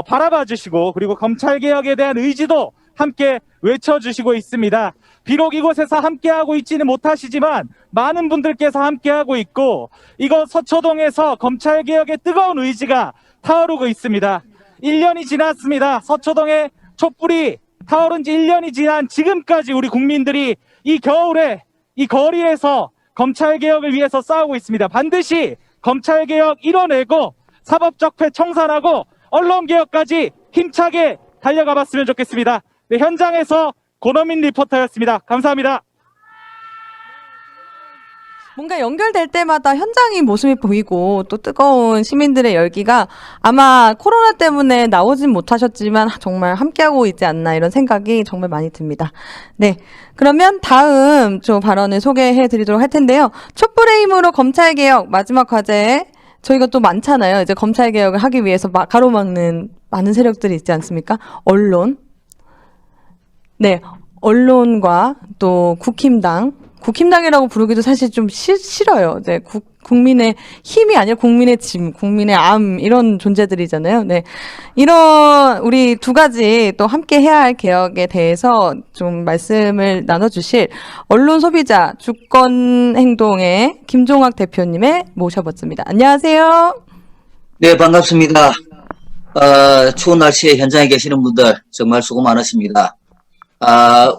Speaker 10: 바라봐 주시고 그리고 검찰개혁에 대한 의지도 함께 외쳐주시고 있습니다. 비록 이곳에서 함께하고 있지는 못하시지만 많은 분들께서 함께하고 있고 이곳 서초동에서 검찰개혁의 뜨거운 의지가 타오르고 있습니다. 1년이 지났습니다. 서초동의 촛불이 타오른 지 1년이 지난 지금까지 우리 국민들이 이 겨울에 이 거리에서 검찰개혁을 위해서 싸우고 있습니다. 반드시 검찰개혁 이뤄내고 사법적폐 청산하고 언론개혁까지 힘차게 달려가 봤으면 좋겠습니다. 네, 현장에서 고노민 리포터였습니다. 감사합니다.
Speaker 6: 뭔가 연결될 때마다 현장의 모습이 보이고 또 뜨거운 시민들의 열기가 아마 코로나 때문에 나오진 못하셨지만 정말 함께하고 있지 않나 이런 생각이 정말 많이 듭니다. 네, 그러면 다음 저 발언을 소개해 드리도록 할 텐데요. 촛불의 힘으로 검찰개혁 마지막 과제 저희가 또 많잖아요. 이제 검찰개혁을 하기 위해서 가로막는 많은 세력들이 있지 않습니까? 언론. 네, 언론과 또 국힘당이라고 부르기도 사실 좀 싫어요. 이제 국민의 힘이 아니라 국민의 짐, 국민의 암 이런 존재들이잖아요. 네, 이런 우리 두 가지 또 함께 해야 할 개혁에 대해서 좀 말씀을 나눠주실 언론 소비자 주권 행동의 김종학 대표님을 모셔봤습니다. 안녕하세요.
Speaker 18: 네, 반갑습니다. 추운 날씨에 현장에 계시는 분들 정말 수고 많으십니다.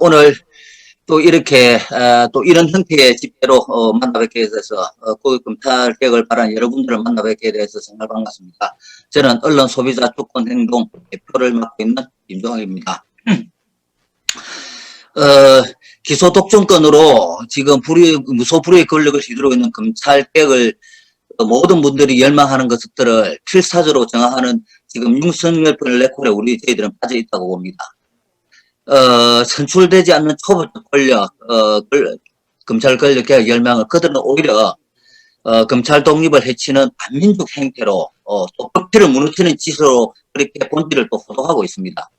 Speaker 18: 오늘 또 이렇게 또 이런 형태의 집회로 만나뵙게 돼서 고위 검찰개혁을 바라는 여러분들을 만나뵙게 돼서 정말 반갑습니다. 저는 언론 소비자 주권 행동 대표를 맡고 있는 김종학입니다. 기소 독점권으로 지금 무소불위의 권력을 휘두르고 있는 검찰개혁을 모든 분들이 열망하는 것들을 필사적으로 정하는 지금 윤석열 블랙홀에 저희들은 빠져 있다고 봅니다. 선출되지 않는 초보적 권력, 검찰 권력 개혁 열망을 그들은 오히려 검찰 독립을 해치는 반민족 행태로 또 법치를 무너뜨리는 짓으로 그렇게 본질을 또 호도하고 있습니다.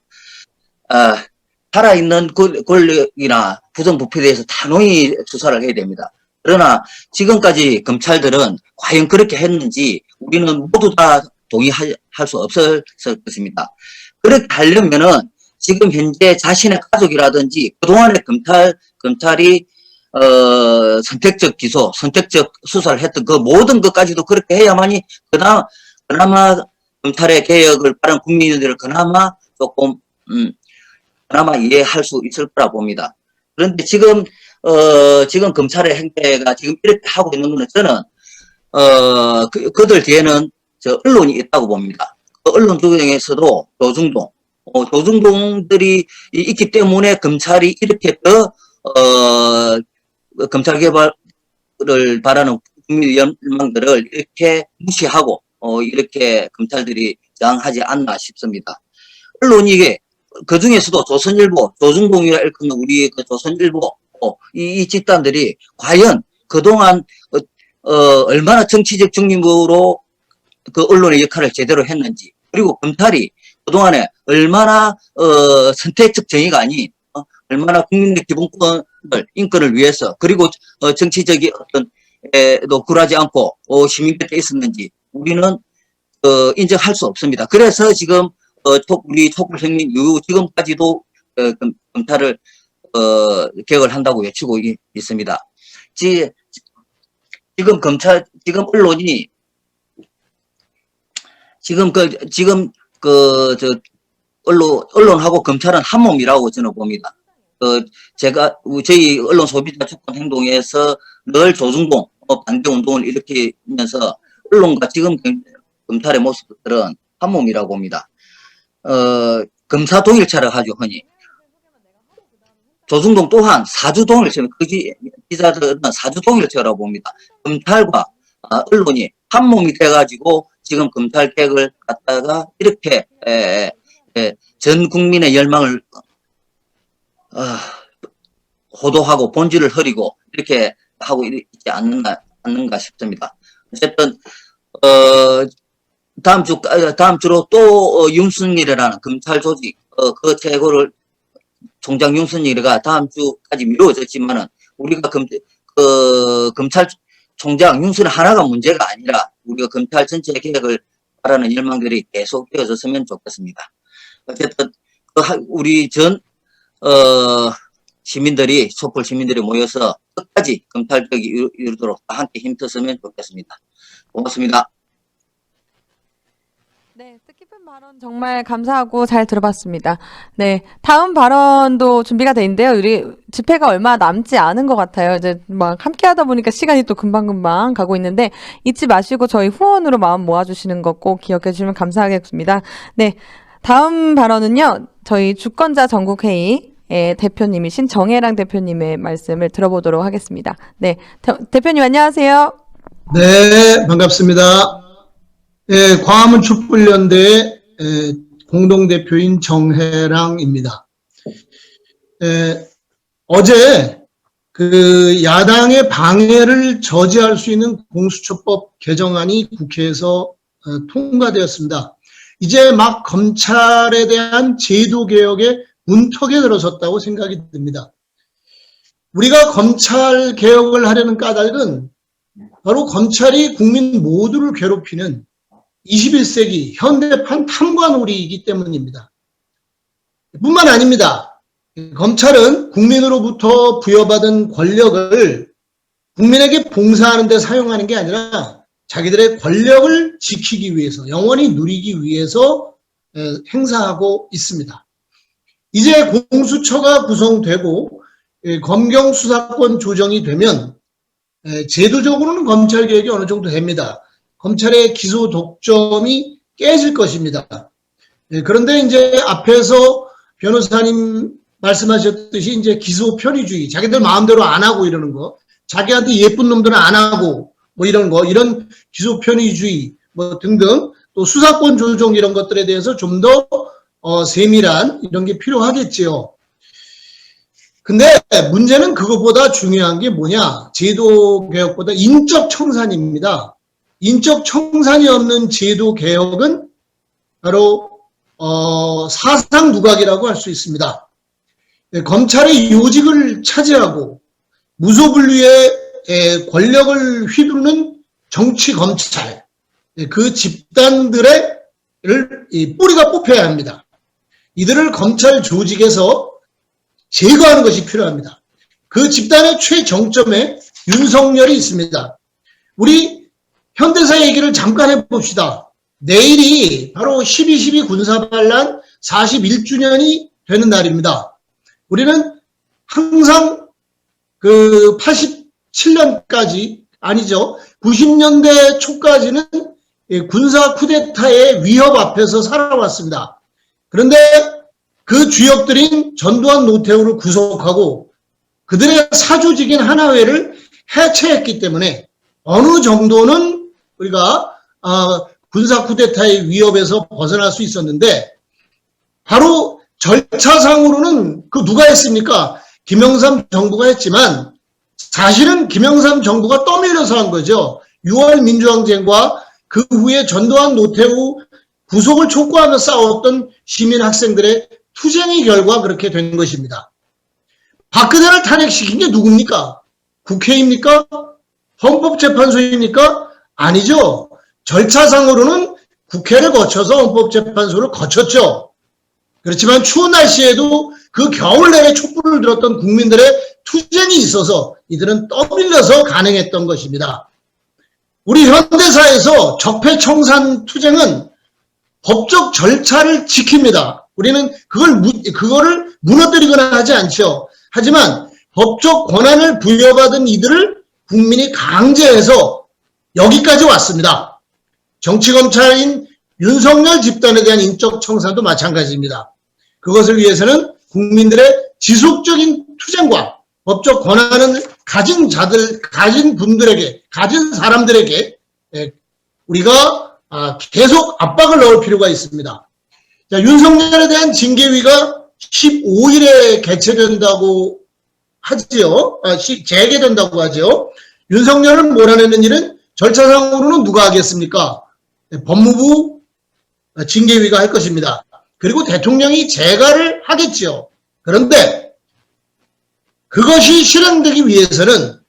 Speaker 18: 살아있는 권력이나 부정부패에 대해서 단호히 수사를 해야 됩니다. 그러나 지금까지 검찰들은 과연 그렇게 했는지 우리는 모두 다 동의할 수 없을 것입니다. 그렇게 하려면은 지금 현재 자신의 가족이라든지 그동안에 검찰이 선택적 기소, 선택적 수사를 했던 그 모든 것까지도 그렇게 해야만이 그나마 검찰의 개혁을 바라는 국민들을 그나마 조금 그나마 이해할 수 있을 거라 봅니다. 그런데 지금 검찰의 행태가 지금 이렇게 하고 있는 거는 저는 그들 뒤에는 저 언론이 있다고 봅니다. 그 언론 중에서도 조중동들이 있기 때문에 검찰이 이렇게 검찰 개발을 바라는 국민 열망들을 이렇게 무시하고 이렇게 검찰들이 저항하지 않나 싶습니다. 언론이 이게 그 중에서도 조선일보, 조중동이라 일컫는 우리 그 조선일보 이 집단들이 과연 그동안 얼마나 정치적 중립으로 그 언론의 역할을 제대로 했는지, 그리고 검찰이 그동안에 얼마나 선택적 정의가 아닌 얼마나 국민의 기본권을 인권을 위해서 그리고 정치적인 어떤 에도 굴하지 않고 시민 곁에 있었는지 우리는 인정할 수 없습니다. 그래서 지금 우리 촛불 생긴 이후 지금까지도 검찰을 개혁을 한다고 외치고 있습니다. 지금 언론이 언론하고 검찰은 한 몸이라고 저는 봅니다. 저희 언론 소비자 주권 행동에서 늘 조중동 반대 운동을 일으키면서 언론과 지금 검찰의 모습들은 한 몸이라고 봅니다. 검사 동일체라고 하죠, 흔히. 조중동 또한 사주 동일체, 기자들은 사주 동일체라고 봅니다. 검찰과 언론이 한 몸이 돼가지고 지금 검찰 개혁을 갖다가 이렇게 전 국민의 열망을 호도하고 본질을 흐리고 이렇게 하고 있지 않는가 싶습니다. 어쨌든 다음 주로 또 윤석열이라는 검찰 조직 그 최고를 총장 윤석열이가 다음 주까지 미뤄졌지만은 우리가 검찰총장 윤석열 하나가 문제가 아니라 우리가 검찰 전체 개혁을 바라는 열망들이 계속 이어졌으면 좋겠습니다. 어쨌든 우리 시민들이, 촛불 시민들이 모여서 끝까지 검찰개혁이 이루도록 다 함께 힘썼으면 좋겠습니다. 고맙습니다.
Speaker 6: 네, 뜻깊은 발언 정말 감사하고 잘 들어봤습니다. 네, 다음 발언도 준비가 돼 있는데요. 우리 집회가 얼마 남지 않은 것 같아요. 이제 막 함께 하다 보니까 시간이 또 금방금방 가고 있는데 잊지 마시고 저희 후원으로 마음 모아주시는 거 꼭 기억해 주시면 감사하겠습니다. 네, 다음 발언은요. 저희 주권자 전국회의의 대표님이신 정혜랑 대표님의 말씀을 들어보도록 하겠습니다. 네, 대표님 안녕하세요.
Speaker 19: 네, 반갑습니다. 예, 광화문 촛불연대 공동대표인 정혜랑입니다. 어제 그 야당의 방해를 저지할 수 있는 공수처법 개정안이 국회에서 통과되었습니다. 이제 막 검찰에 대한 제도 개혁의 문턱에 들어섰다고 생각이 듭니다. 우리가 검찰 개혁을 하려는 까닭은 바로 검찰이 국민 모두를 괴롭히는 21세기 현대판 탐관오리이기 때문입니다. 뿐만 아닙니다. 검찰은 국민으로부터 부여받은 권력을 국민에게 봉사하는 데 사용하는 게 아니라 자기들의 권력을 지키기 위해서, 영원히 누리기 위해서 행사하고 있습니다. 이제 공수처가 구성되고 검경 수사권 조정이 되면 제도적으로는 검찰 개혁이 어느 정도 됩니다. 검찰의 기소 독점이 깨질 것입니다. 그런데 이제 앞에서 변호사님 말씀하셨듯이 이제 기소 편의주의, 자기들 마음대로 안 하고 이러는 거, 자기한테 예쁜 놈들은 안 하고 뭐 이런 거, 이런 기소 편의주의 뭐 등등 또 수사권 조정 이런 것들에 대해서 좀 더 세밀한 이런 게 필요하겠지요. 근데 문제는 그것보다 중요한 게 뭐냐? 제도 개혁보다 인적 청산입니다. 인적 청산이 없는 제도 개혁은 바로 사상 누각이라고 할 수 있습니다. 검찰의 요직을 차지하고 무소불위의 권력을 휘두르는 정치 검찰, 그 집단들의 뿌리가 뽑혀야 합니다. 이들을 검찰 조직에서 제거하는 것이 필요합니다. 그 집단의 최정점에 윤석열이 있습니다. 우리 현대사 얘기를 잠깐 해봅시다. 내일이 바로 12.12 군사반란 41주년이 되는 날입니다. 우리는 항상 그 87년까지 아니죠. 90년대 초까지는 군사 쿠데타의 위협 앞에서 살아왔습니다. 그런데 그 주역들인 전두환 노태우를 구속하고 그들의 사조직인 하나회를 해체했기 때문에 어느 정도는 우리가 군사 쿠데타의 위협에서 벗어날 수 있었는데 바로 절차상으로는 그 누가 했습니까? 김영삼 정부가 했지만 사실은 김영삼 정부가 떠밀려서 한 거죠. 6월 민주항쟁과 그 후에 전두환 노태우 구속을 촉구하며 싸웠던 시민 학생들의 투쟁의 결과 그렇게 된 것입니다. 박근혜를 탄핵시킨 게 누굽니까? 국회입니까? 헌법재판소입니까? 아니죠. 절차상으로는 국회를 거쳐서 헌법재판소를 거쳤죠. 그렇지만 추운 날씨에도 그 겨울 내내 촛불을 들었던 국민들의 투쟁이 있어서 이들은 떠밀려서 가능했던 것입니다. 우리 현대사에서 적폐청산 투쟁은 법적 절차를 지킵니다. 우리는 그거를 무너뜨리거나 하지 않죠. 하지만 법적 권한을 부여받은 이들을 국민이 강제해서 여기까지 왔습니다. 정치검찰인 윤석열 집단에 대한 인적 청산도 마찬가지입니다. 그것을 위해서는 국민들의 지속적인 투쟁과 법적 권한을 가진 분들에게, 가진 사람들에게 우리가 계속 압박을 넣을 필요가 있습니다. 자, 윤석열에 대한 징계위가 15일에 개최된다고 하지요. 재개된다고 하죠. 윤석열을 몰아내는 일은 절차상으로는 누가 하겠습니까? 법무부 징계위가 할 것입니다. 그리고 대통령이 재가를 하겠지요. 그런데 그것이 실행되기 위해서는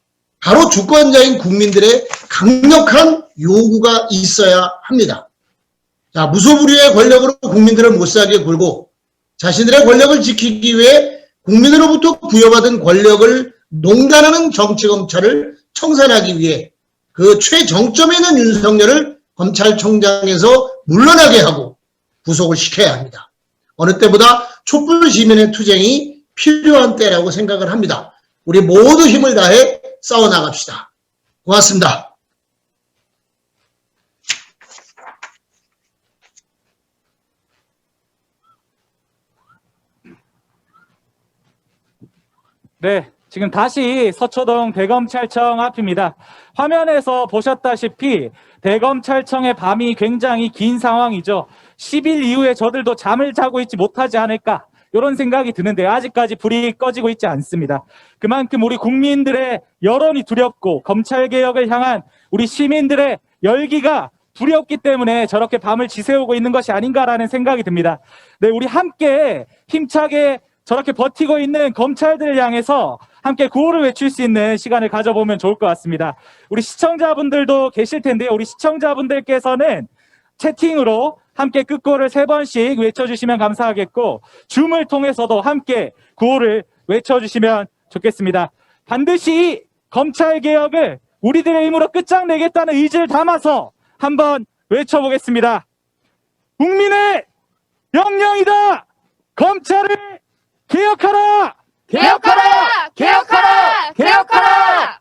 Speaker 19: 바로 주권자인 국민들의 강력한 요구가 있어야 합니다. 자, 무소불위의 권력으로 국민들을 못살게 굴고 자신들의 권력을 지키기 위해 국민으로부터 부여받은 권력을 농단하는 정치검찰을 청산하기 위해 그 최정점에 있는 윤석열을 검찰총장에서 물러나게 하고 구속을 시켜야 합니다. 어느 때보다 촛불 시민의 투쟁이 필요한 때라고 생각을 합니다. 우리 모두 힘을 다해 싸워나갑시다. 고맙습니다.
Speaker 10: 네, 지금 다시 서초동 대검찰청 앞입니다. 화면에서 보셨다시피 대검찰청의 밤이 굉장히 긴 상황이죠. 10일 이후에 저들도 잠을 자고 있지 못하지 않을까 이런 생각이 드는데 아직까지 불이 꺼지고 있지 않습니다. 그만큼 우리 국민들의 여론이 두렵고 검찰개혁을 향한 우리 시민들의 열기가 두렵기 때문에 저렇게 밤을 지새우고 있는 것이 아닌가라는 생각이 듭니다. 네, 우리 함께 힘차게 저렇게 버티고 있는 검찰들을 향해서 함께 구호를 외칠 수 있는 시간을 가져보면 좋을 것 같습니다. 우리 시청자분들도 계실 텐데요. 우리 시청자분들께서는 채팅으로 함께 끝구호를 3번씩 외쳐주시면 감사하겠고 줌을 통해서도 함께 구호를 외쳐주시면 좋겠습니다. 반드시 검찰개혁을 우리들의 힘으로 끝장내겠다는 의지를 담아서 한번 외쳐보겠습니다. 국민의 명령이다! 검찰을 개혁하라!
Speaker 5: 개혁하라! 개혁하라! 개혁하라!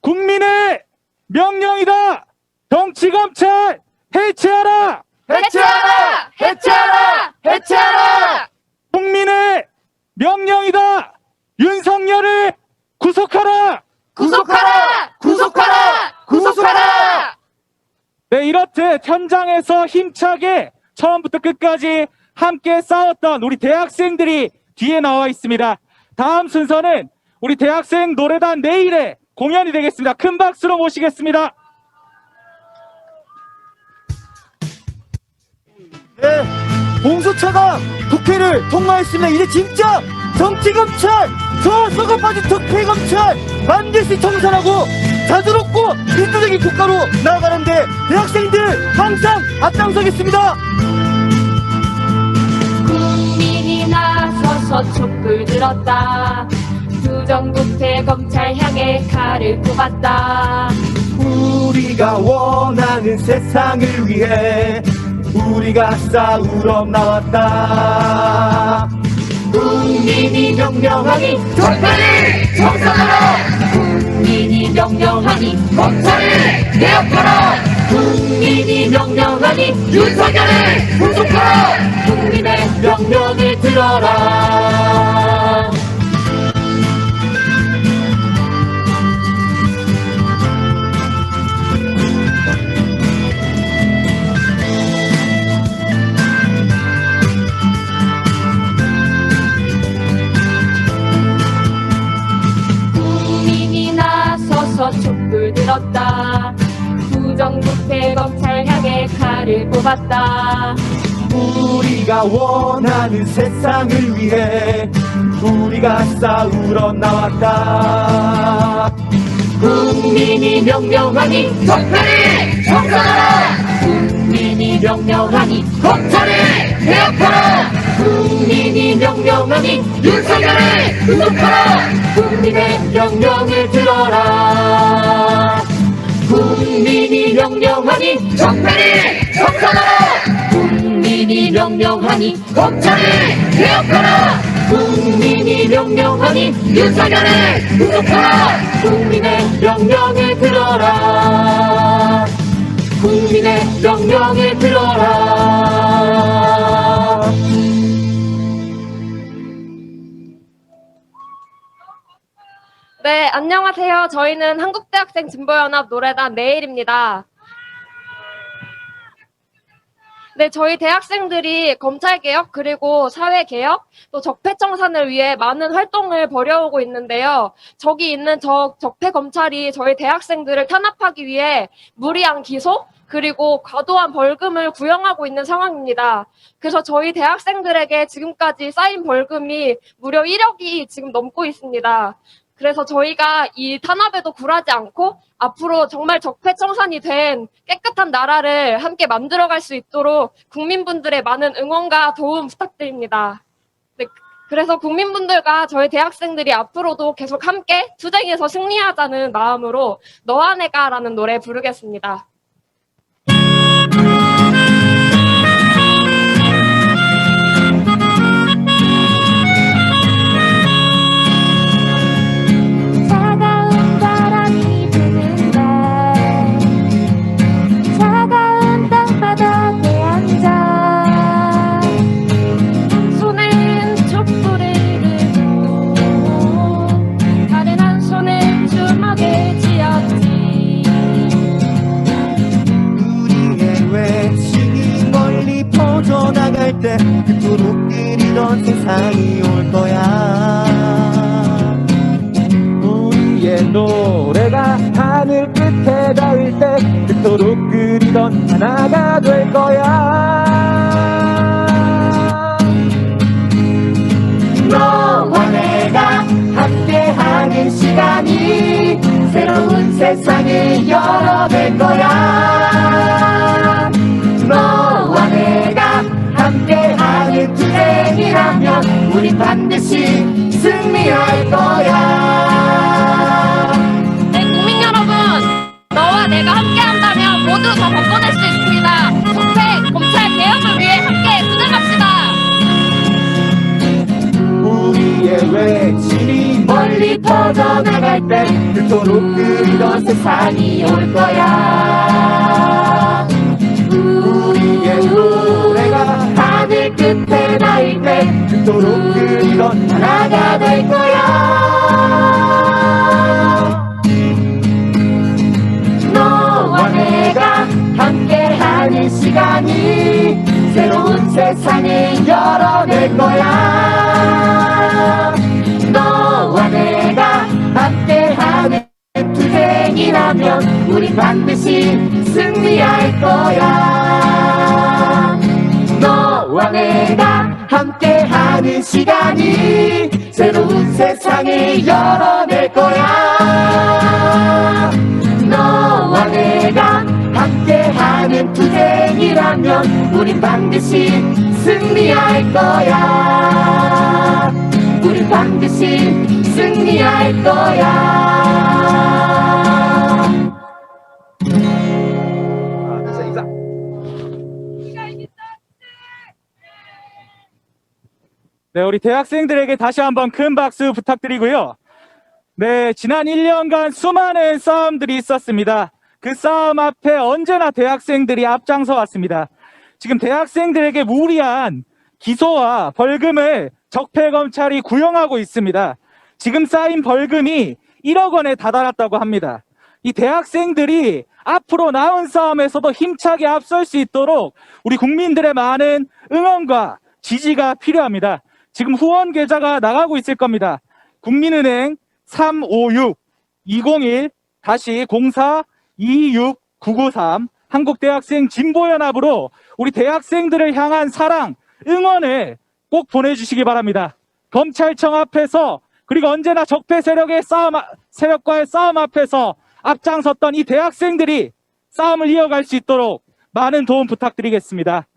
Speaker 10: 국민의 명령이다! 정치검찰 해체하라!
Speaker 5: 해체하라! 해체하라! 해체하라!
Speaker 10: 국민의 명령이다! 윤석열을 구속하라!
Speaker 5: 구속하라! 구속하라! 구속하라!
Speaker 10: 네, 이렇듯 현장에서 힘차게 처음부터 끝까지 함께 싸웠던 우리 대학생들이 뒤에 나와 있습니다. 다음 순서는 우리 대학생 노래단 내일의 공연이 되겠습니다. 큰 박수로 모시겠습니다.
Speaker 4: 네, 공수처가 국회를 통과했습니다. 이제 진짜 정치검찰, 저 썩어 빠진 적폐검찰 반드시 청산하고 자유롭고 민주적인 국가로 나아가는데 대학생들 항상 앞장서겠습니다.
Speaker 5: 국민이 나서서 촛불 들었다. 부정부패 검찰 향해 칼을 뽑았다.
Speaker 4: 우리가 원하는 세상을 위해 우리가 싸우러 나왔다.
Speaker 5: 국민이 명령하니 적폐를 청산하라. 국민이 명령하니 검찰을 개혁하라. 국민이 명령하니 윤석열을 구속하라. 국민의 명령을 들어라. 국민이 나서서 촛불 들었다. 부정부패 검찰 향해 칼을 뽑았다.
Speaker 4: 우리가 원하는 세상을 위해 우리가 싸우러 나왔다.
Speaker 5: 국민이 명령하니 적폐를 청산하라. 국민이 명령하니 검찰을 개혁하라. 국민이 명령하니 윤석열을 구속하라. 국민의 명령을 들어라. 국민이 명령하니 적폐를 청산하라. 국민이 명령하니 검찰을 개혁하라. 국민이 명령하니 윤석열을 구속하라. 국민의 명령을 들어라. 국민의 명령을 들어라.
Speaker 20: 네, 안녕하세요. 저희는 한국대학생 진보연합 노래단 내일입니다. 네, 저희 대학생들이 검찰개혁 그리고 사회개혁 또 적폐청산을 위해 많은 활동을 벌여오고 있는데요. 저기 있는 적폐검찰이 저희 대학생들을 탄압하기 위해 무리한 기소 그리고 과도한 벌금을 구형하고 있는 상황입니다. 그래서 저희 대학생들에게 지금까지 쌓인 벌금이 무려 1억이 지금 넘고 있습니다. 그래서 저희가 이 탄압에도 굴하지 않고 앞으로 정말 적폐청산이 된 깨끗한 나라를 함께 만들어갈 수 있도록 국민분들의 많은 응원과 도움 부탁드립니다. 네, 그래서 국민분들과 저희 대학생들이 앞으로도 계속 함께 투쟁에서 승리하자는 마음으로 너와 내가라는 노래 부르겠습니다.
Speaker 5: 차가운 바람이 부는데 차가운 땅바닥에 앉아 손엔 촛불을 들고 다른 한 손은 주먹을 쥐었지.
Speaker 4: 우리의 외침이 멀리 퍼져나갈 때 그토록 그리던 세상이 올 거야.
Speaker 10: 우리의 노래가 하늘 끝에 닿을 때 그토록 그리던 하나가 될 거야.
Speaker 5: 너와 내가 함께하는 시간이 새로운 세상을 열어낼 거야. 너와 내가 함께하는 투쟁이라면 우리 반드시 승리할 거야.
Speaker 20: 네, 국민 여러분, 너와 내가 함께한다면 모두 더 바꿔낼 수 있습니다. 적폐, 검찰 개혁을 위해 함께 투쟁합시다.
Speaker 4: 우리의 외침이
Speaker 5: 멀리 퍼져나갈 때 그토록 그리던 세상이 올 거야. 우리의 노래가 하늘 끝에 닿을 때 그토록 그리던 하나가 될 거야. 너와 내가 함께하는 시간이 새로운 세상을 열어낼 거야. 너와 내가 함께하는 투쟁이라면 우리 반드시 승리할 거야. 너와 내가 함께하는 시간이 새로운 세상을 열어낼 거야. 너와 내가 함께하는 투쟁이라면 우린 반드시 승리할 거야. 우린 반드시 승리할 거야.
Speaker 10: 네, 우리 대학생들에게 다시 한번 큰 박수 부탁드리고요. 네, 지난 1년간 수많은 싸움들이 있었습니다. 그 싸움 앞에 언제나 대학생들이 앞장서 왔습니다. 지금 대학생들에게 무리한 기소와 벌금을 적폐검찰이 구형하고 있습니다. 지금 쌓인 벌금이 1억 원에 다다랐다고 합니다. 이 대학생들이 앞으로 나온 싸움에서도 힘차게 앞설 수 있도록 우리 국민들의 많은 응원과 지지가 필요합니다. 지금 후원 계좌가 나가고 있을 겁니다. 국민은행 356-201-04-26993 한국대학생 진보연합으로 우리 대학생들을 향한 사랑, 응원을 꼭 보내주시기 바랍니다. 검찰청 앞에서 그리고 언제나 적폐 세력과의 싸움 앞에서 앞장섰던 이 대학생들이 싸움을 이어갈 수 있도록 많은 도움 부탁드리겠습니다.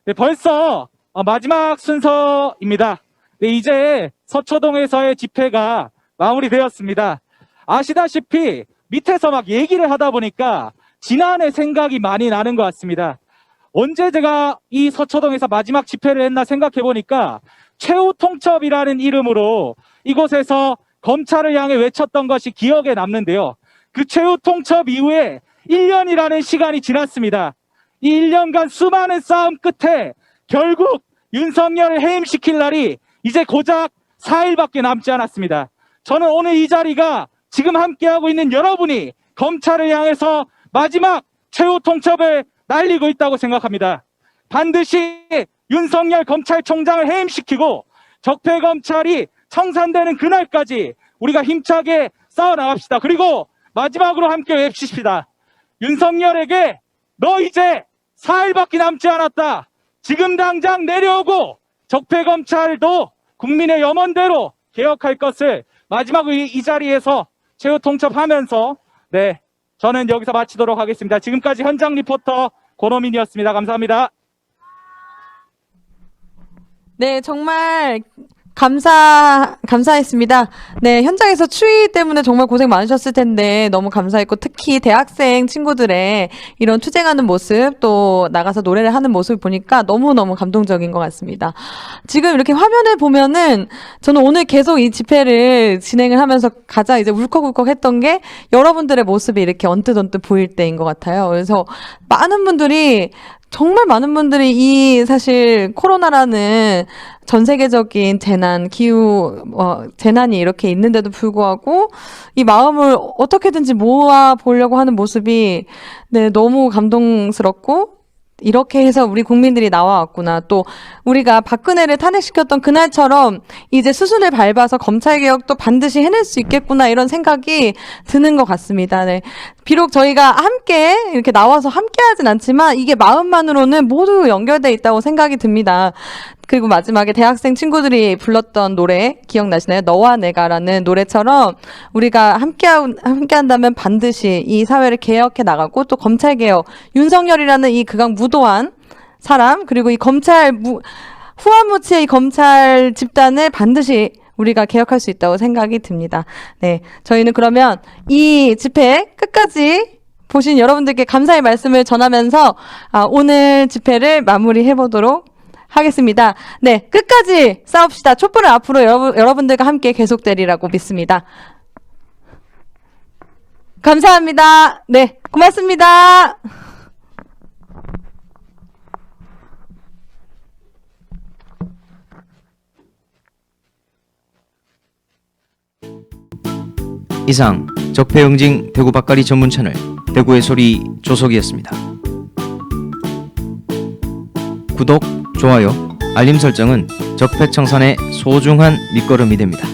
Speaker 10: 네, 벌써 마지막 순서입니다. 네, 이제 서초동에서의 집회가 마무리되었습니다. 아시다시피 밑에서 막 얘기를 하다 보니까 지난해 생각이 많이 나는 것 같습니다. 언제 제가 이 서초동에서 마지막 집회를 했나 생각해 보니까 최후통첩이라는 이름으로 이곳에서 검찰을 향해 외쳤던 것이 기억에 남는데요. 그 최후통첩 이후에 1년이라는 시간이 지났습니다. 이 1년간 수많은 싸움 끝에 결국 윤석열을 해임시킬 날이 이제 고작 4일밖에 남지 않았습니다. 저는 오늘 이 자리가 지금 함께하고 있는 여러분이 검찰을 향해서 마지막 최후통첩을 날리고 있다고 생각합니다. 반드시 윤석열 검찰총장을 해임시키고 적폐검찰이 청산되는 그날까지 우리가 힘차게 싸워나갑시다. 그리고 마지막으로 함께 외칩시다. 윤석열에게 너 이제 4일밖에 남지 않았다. 지금 당장 내려오고 적폐검찰도 국민의 염원대로 개혁할 것을 마지막으로 이 자리에서 최후통첩하면서 네, 저는 여기서 마치도록 하겠습니다. 지금까지 현장 리포터 권호민이었습니다. 감사합니다.
Speaker 6: 네, 정말 감사했습니다. 네, 현장에서 추위 때문에 정말 고생 많으셨을 텐데 너무 감사했고, 특히 대학생 친구들의 이런 투쟁하는 모습, 또 나가서 노래를 하는 모습을 보니까 너무너무 감동적인 것 같습니다. 지금 이렇게 화면을 보면은 저는 오늘 계속 이 집회를 진행을 하면서 가장 이제 울컥울컥 했던 게 여러분들의 모습이 이렇게 언뜻 보일 때인 것 같아요. 그래서 정말 많은 분들이 이 사실 코로나라는 전 세계적인 재난, 재난이 이렇게 있는데도 불구하고 이 마음을 어떻게든지 모아 보려고 하는 모습이 네, 너무 감동스럽고, 이렇게 해서 우리 국민들이 나와왔구나. 또 우리가 박근혜를 탄핵시켰던 그날처럼 이제 수순을 밟아서 검찰개혁도 반드시 해낼 수 있겠구나, 이런 생각이 드는 것 같습니다. 네. 비록 저희가 함께 이렇게 나와서 함께 하진 않지만 이게 마음만으로는 모두 연결돼 있다고 생각이 듭니다. 그리고 마지막에 대학생 친구들이 불렀던 노래 기억나시나요? 너와 내가라는 노래처럼 우리가 함께 한다면 반드시 이 사회를 개혁해 나가고, 또 검찰 개혁, 윤석열이라는 이 극악무도한 사람, 그리고 이 후한무치의 이 검찰 집단을 반드시 우리가 개혁할 수 있다고 생각이 듭니다. 네, 저희는 그러면 이 집회 끝까지 보신 여러분들께 감사의 말씀을 전하면서 오늘 집회를 마무리해 보도록 하겠습니다. 네, 끝까지 싸웁시다. 촛불은 앞으로 여러분들과 함께 계속되리라고 믿습니다. 감사합니다. 네, 고맙습니다.
Speaker 21: 이상 적폐응징 대구 박가리 전문 채널 대구의 소리 조석이었습니다. 구독, 좋아요, 알림 설정은 적폐청산의 소중한 밑거름이 됩니다.